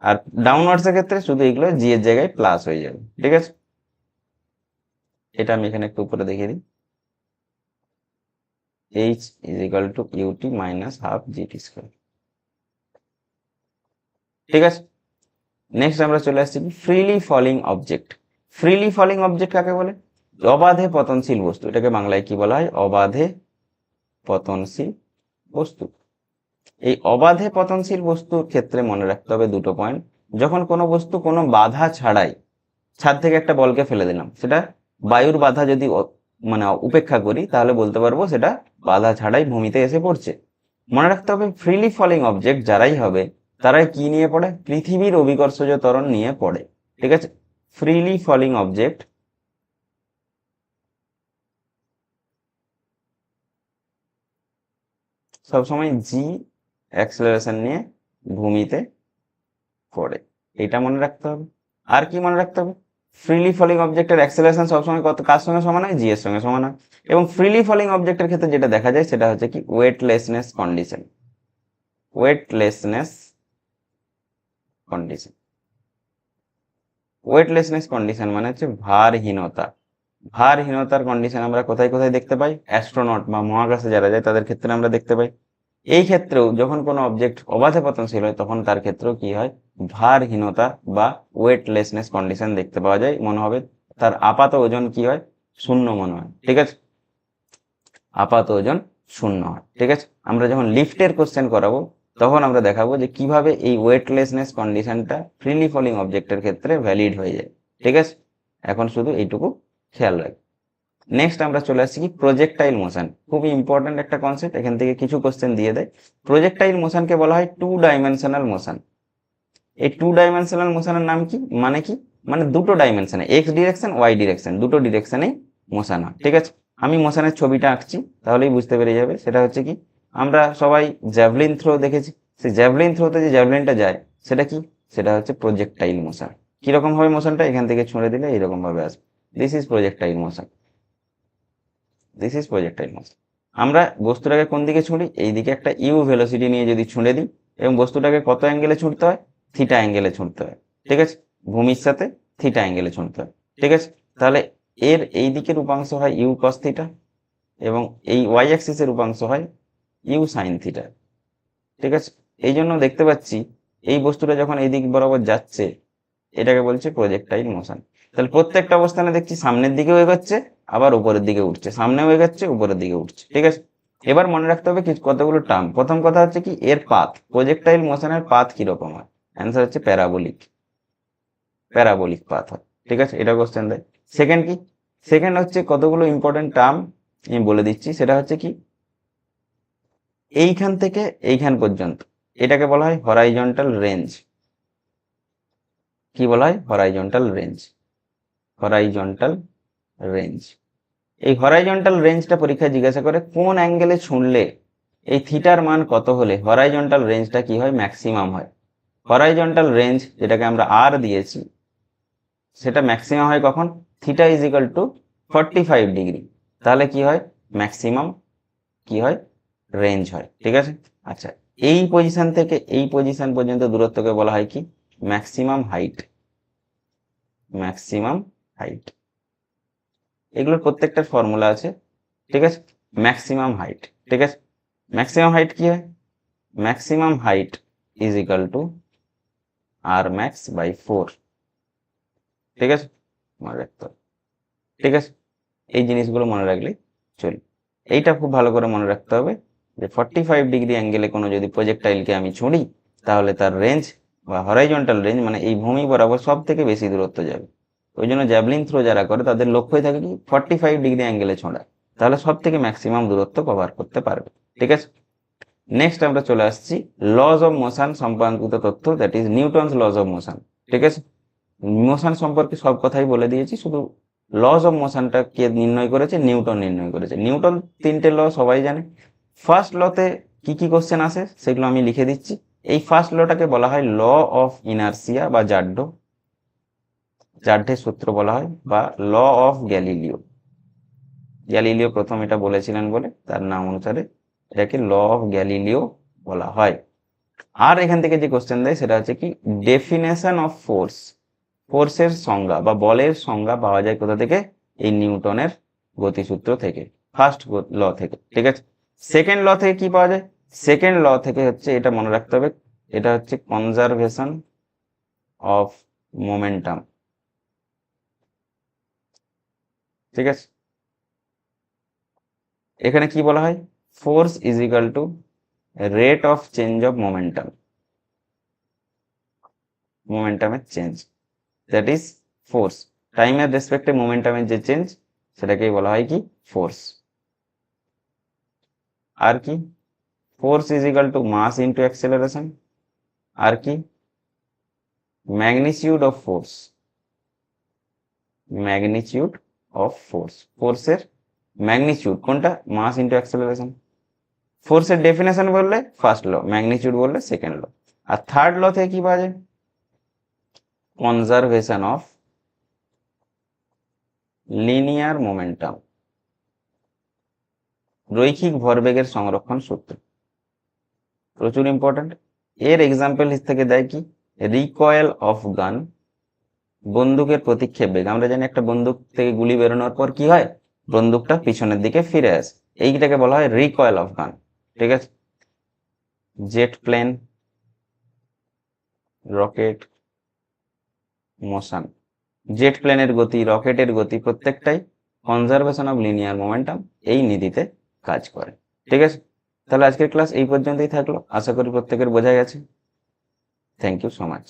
আর downwards এর ক্ষেত্রে শুধু এগুলো জি এর জায়গায় প্লাস হয়ে যাবে। ঠিক আছে, এটা আমি এখানে একটু উপরে দেখিয়ে দিই, h is equal to UT minus half GT square. ঠিক আছে, নেক্সট আমরা চলে আসছি freely falling object. Freely falling object কাকে বলে, অবাধে পতনশীল বস্তু, এটাকে বাংলায় কি বলা হয়, অবাধে পতনশীল বস্তু। এই অবাধে পতনশীল বস্তুর ক্ষেত্রে মনে রাখতে হবে দুটো পয়েন্ট, যখন কোনো বস্তু কোনো বাধা ছাড়াই, ছাদ থেকে একটা বলকে ফেলে দিলাম, সেটা বায়ুর বাধা যদি মানে উপেক্ষা করি তাহলে বলতে পারবো সেটা বাধা ছাড়াই ভূমিতে এসে পড়ছে। মনে রাখতে হবে ফ্রিলি ফলিং অবজেক্ট যারাই হবে তারাই কি নিয়ে পড়ে, পৃথিবীর অভিকর্ষজ ত্বরণ নিয়ে পড়ে। ঠিক আছে, ফ্রিলি ফলিং অবজেক্ট সবসময় জি অ্যাক্সেলারেশন নিয়ে ভূমিতে পড়ে, এটা মনে রাখতে হবে। আর কি মনে রাখতে হবে, ফ্রিলি ফলিং অবজেক্টের অ্যাক্সেলারেশন সবসময় কত কার সঙ্গে সমান হয়, জি এর সঙ্গে সমান হয়। এবং ফ্রিলি ফলিং অবজেক্টের ক্ষেত্রে যেটা দেখা যায় সেটা হচ্ছে কি weightlessness condition. Weightlessness condition, weightlessness condition মানে হচ্ছে ভারহীনতা। ভারহীনতার কন্ডিশন আমরা কোথায় কোথায় দেখতে পাই, অ্যাস্ট্রোনট বা মহাকাশে যারা যায় তাদের ক্ষেত্রে আমরা দেখতে পাই। এই ক্ষেত্রেও যখন কোনো অবজেক্ট অবাধে পতনশীল হয় তখন তার ক্ষেত্রেও কি হয়, ভারহীনতা বা ওয়েটলেসনেস কন্ডিশন দেখতে পাওয়া যায়। মনে হবে তার আপাত ওজন কি হয়, শূন্য মনে হয়, ঠিক আছে, আপাত ওজন শূন্য হয়, ঠিক আছে। আমরা যখন লিফটের কোশ্চেন করাবো তখন আমরা দেখাবো যে কিভাবে এই ওয়েটলেসনেস কন্ডিশনটা ফ্রিলি ফলিং অবজেক্টের ক্ষেত্রে ভ্যালিড হয়ে যায়, ঠিক আছে। এখন শুধু এইটুকু খেয়াল রাখবে। নেক্সট আমরা চলে আসছি কি প্রজেক্টাইল মোশন, খুবই ইম্পর্টেন্ট একটা কনসেপ্ট, এখান থেকে কিছু কোশ্চেন দিয়ে দেয়। প্রজেক্টাইল মোশনকে বলা হয় টু ডাইমেনশনাল মোশন। এই টু ডাইমেনশনাল মোশনের নাম কি, মানে কি, মানে দুটো ডাইমেনশনে, এক্স ডিরেকশন ওয়াই ডিরেকশন, দুটো ডিরেকশনেই মোশন হয়, ঠিক আছে। আমি মোশনের ছবিটা আঁকছি তাহলেই বুঝতে পেরে যাবে। সেটা হচ্ছে কি, আমরা সবাই জ্যাভলিন থ্রো দেখেছি, সেই জ্যাভলিন থ্রোতে যে জ্যাভলিনটা যায় সেটা কি, সেটা হচ্ছে প্রজেক্টাইল মোশন। কিরকম ভাবে মোশনটা, এখান থেকে ছুঁড়ে দিলে এইরকম ভাবে আসবে, this is projectile motion, this is projectile motion. আমরা বস্তুটাকে কোন দিকে ছুঁড়ি, এই দিকে একটা ইউ ভেলোসিটি নিয়ে যদি ছুঁড়ে দিই, এবং বস্তুটাকে কত অ্যাঙ্গেলে ছুঁড়তে হয়, থিটা অ্যাঙ্গেলে ছুঁড়তে হয়, ঠিক আছে, ভূমির সাথে থিটা অ্যাঙ্গেলে ছুঁড়তে হয়, ঠিক আছে। তাহলে এর এই দিকের উপাংশ হয় ইউ কস থিটা, এবং এই ওয়াই অ্যাক্সিসের উপাংশ হয় ইউ সাইন থিটা, ঠিক আছে। এই জন্য দেখতে পাচ্ছি এই বস্তুটা যখন এই দিক বরাবর যাচ্ছে এটাকে বলছে প্রজেক্টাইল মোশন। তাহলে প্রত্যেকটা অবস্থানে দেখছি সামনের দিকেও এগোচ্ছে, আবার উপরের দিকে উঠছে, সামনেও এগোচ্ছে উপরের দিকে উঠছে, ঠিক আছে। এবার মনে রাখতে হবে কিছু কতগুলো টার্ম। প্রথম কথা হচ্ছে কি এর পাথ, প্রজেক্টাইল মোশনের পাথ কিরকম হয়, অ্যান্সার হচ্ছে প্যারাবোলিক, প্যারাবোলিক পাথ হয়, ঠিক আছে, এটা কোশ্চেন দেয়। সেকেন্ড কি, সেকেন্ড হচ্ছে কতগুলো ইম্পর্টেন্ট টার্ম আমি বলে দিচ্ছি, সেটা হচ্ছে কি এইখান থেকে এইখান পর্যন্ত এটাকে বলা হয় হরাইজন্টাল রেঞ্জ। কি বলা হয়, হরাইজন্টাল রেঞ্জ, হরাইজন্টাল রেঞ্জ। এই হরাইজন্টাল রেঞ্জটা পরীক্ষায় জিজ্ঞাসা করে কোন অ্যাঙ্গেলে ছুঁড়লে এই থিটার মান কত হলে হরাইজন্টাল রেঞ্জটা কি হয়, ম্যাক্সিমাম হয়। হরাইজন্টাল রেঞ্জ যেটাকে আমরা আর দিয়েছি সেটা ম্যাক্সিমাম হয় কখন, theta is equal two 45 degree, তাহলে কি হয়, ম্যাক্সিমাম কি হয়, রেঞ্জ হয়, ঠিক আছে। আচ্ছা, এই পজিশন থেকে এই পজিশন পর্যন্ত দূরত্বকে বলা হয় কি, ম্যাক্সিমাম হাইট, ম্যাক্সিমাম হাইট। এগুলোর প্রত্যেকটার ফর্মুলা আছে, ঠিক আছে। ম্যাক্সিমাম হাইট, ঠিক আছে, ম্যাক্সিমাম হাইট কি হয়, maximum height is equal to R max by 4, ঠিক আছে, মনে রাখতে হবে, ঠিক আছে। এই জিনিসগুলো মনে রাখলে চলবে। এইটা খুব ভালো করে মনে রাখতে হবে যে 45 ডিগ্রি অ্যাঙ্গেলে কোনো যদি প্রজেক্টাইলকে আমি ছুঁড়ি তাহলে তার রেঞ্জ বা হরাইজন্টাল রেঞ্জ মানে এই ভূমি বরাবর সব থেকে বেশি দূরত্ব যাবে। ওই জন্য জ্যাভলিন থ্রো যারা করে তাদের লক্ষ্যই থাকে কি 45 ডিগ্রি অ্যাঙ্গেলে ছোঁড়া, তাহলে সব থেকে ম্যাক্সিমাম দূরত্ব কভার করতে পারবে, ঠিক আছে। নেক্সট আমরা চলে আসছি লজ অফ মোশন সম্পর্কিত তথ্য, that is Newton's lodge of motion, ঠিক আছে। মোশন সম্পর্কে সব কথাই বলে দিয়েছি, শুধু লজ অফ মোশনটা কে নির্ণয় করেছে, নিউটন নির্ণয় করেছে। নিউটন তিনটে ল সবাই জানে। ফার্স্ট লতে কি কি কোশ্চেন আসে সেগুলো আমি লিখে দিচ্ছি। এই ফার্স্ট লটাকে বলা হয় ল অফ ইনার্সিয়া বা জাড্ডো, জাড্ডের সূত্র বলা হয়, বা ল অফ গ্যালিলিও। গ্যালিলিও প্রথম এটা বলেছিলেন বলে তার নাম অনুসারে এটাকে ল অফ গ্যালিলিও বলা হয়। আর এখান থেকে যে কোশ্চেন দেয় সেটা হচ্ছে কি ডেফিনেশন অফ ফোর্স, ফোর্সের সংজ্ঞা বা বলের সংজ্ঞা পাওয়া যায় কোথা থেকে, এই নিউটনের গতিসূত্র থেকে, ফার্স্ট ল থেকে, ঠিক আছে। সেকেন্ড ল থেকে কি পাওয়া যায়, সেকেন্ড ল থেকে হচ্ছে এটা মনে রাখতে হবে, এটা হচ্ছে কনজারভেশন অফ মোমেন্টাম, ঠিক আছে। এখানে কি বলা হয়, force is equal to rate of change of momentum, মোমেন্টামের চেঞ্জ, দ্যাট ইজ ফোর্স। টাইমের রেসপেক্টে মোমেন্টামের যে চেঞ্জ সেটাকেই বলা হয় কি ফোর্স। আর কি, force is equal to mass into acceleration. আর কি, magnitude of force, magnitude of force, ফোর্সের ম্যাগনিটিউড কোনটা, মাস ইন্টু অ্যাক্সেলারেশন। ফোর্সের ডেফিনেশন বললে ফার্স্ট ল, ম্যাগনিটিউড বললে সেকেন্ড ল। আর থার্ড ল থেকে কি পাওয়া যায়? কনজারভেশন অফ লিনিয়ার মোমেন্টাম, রৈখিক ভরবেগের সংরক্ষণ সূত্র, প্রচুর ইম্পর্টেন্ট। এর এক্সাম্পল থেকে দেয় কি? রিকয়েল অফ গান, বন্দুকের প্রতিক্ষেপ বেগ। আমরা জানি একটা বন্দুক থেকে গুলি বেরোনোর পর কি হয়? বন্দুকটা পিছনের দিকে ফিরে আসে, এইটাকে বলা হয় রিকয়েল অফ গান। ঠিক আছে? Jet plane, rocket motion, jet প্লেনের গতি, রকেটের গতি প্রত্যেকটাই কনজারভেশন অফ লিনিয়ার মোমেন্টাম এই নীতিতে কাজ করে। ঠিক আছে? তাহলে আজকের ক্লাস এই পর্যন্তই থাকলো, আশা করি প্রত্যেকের বোঝা গেছে। Thank you so much.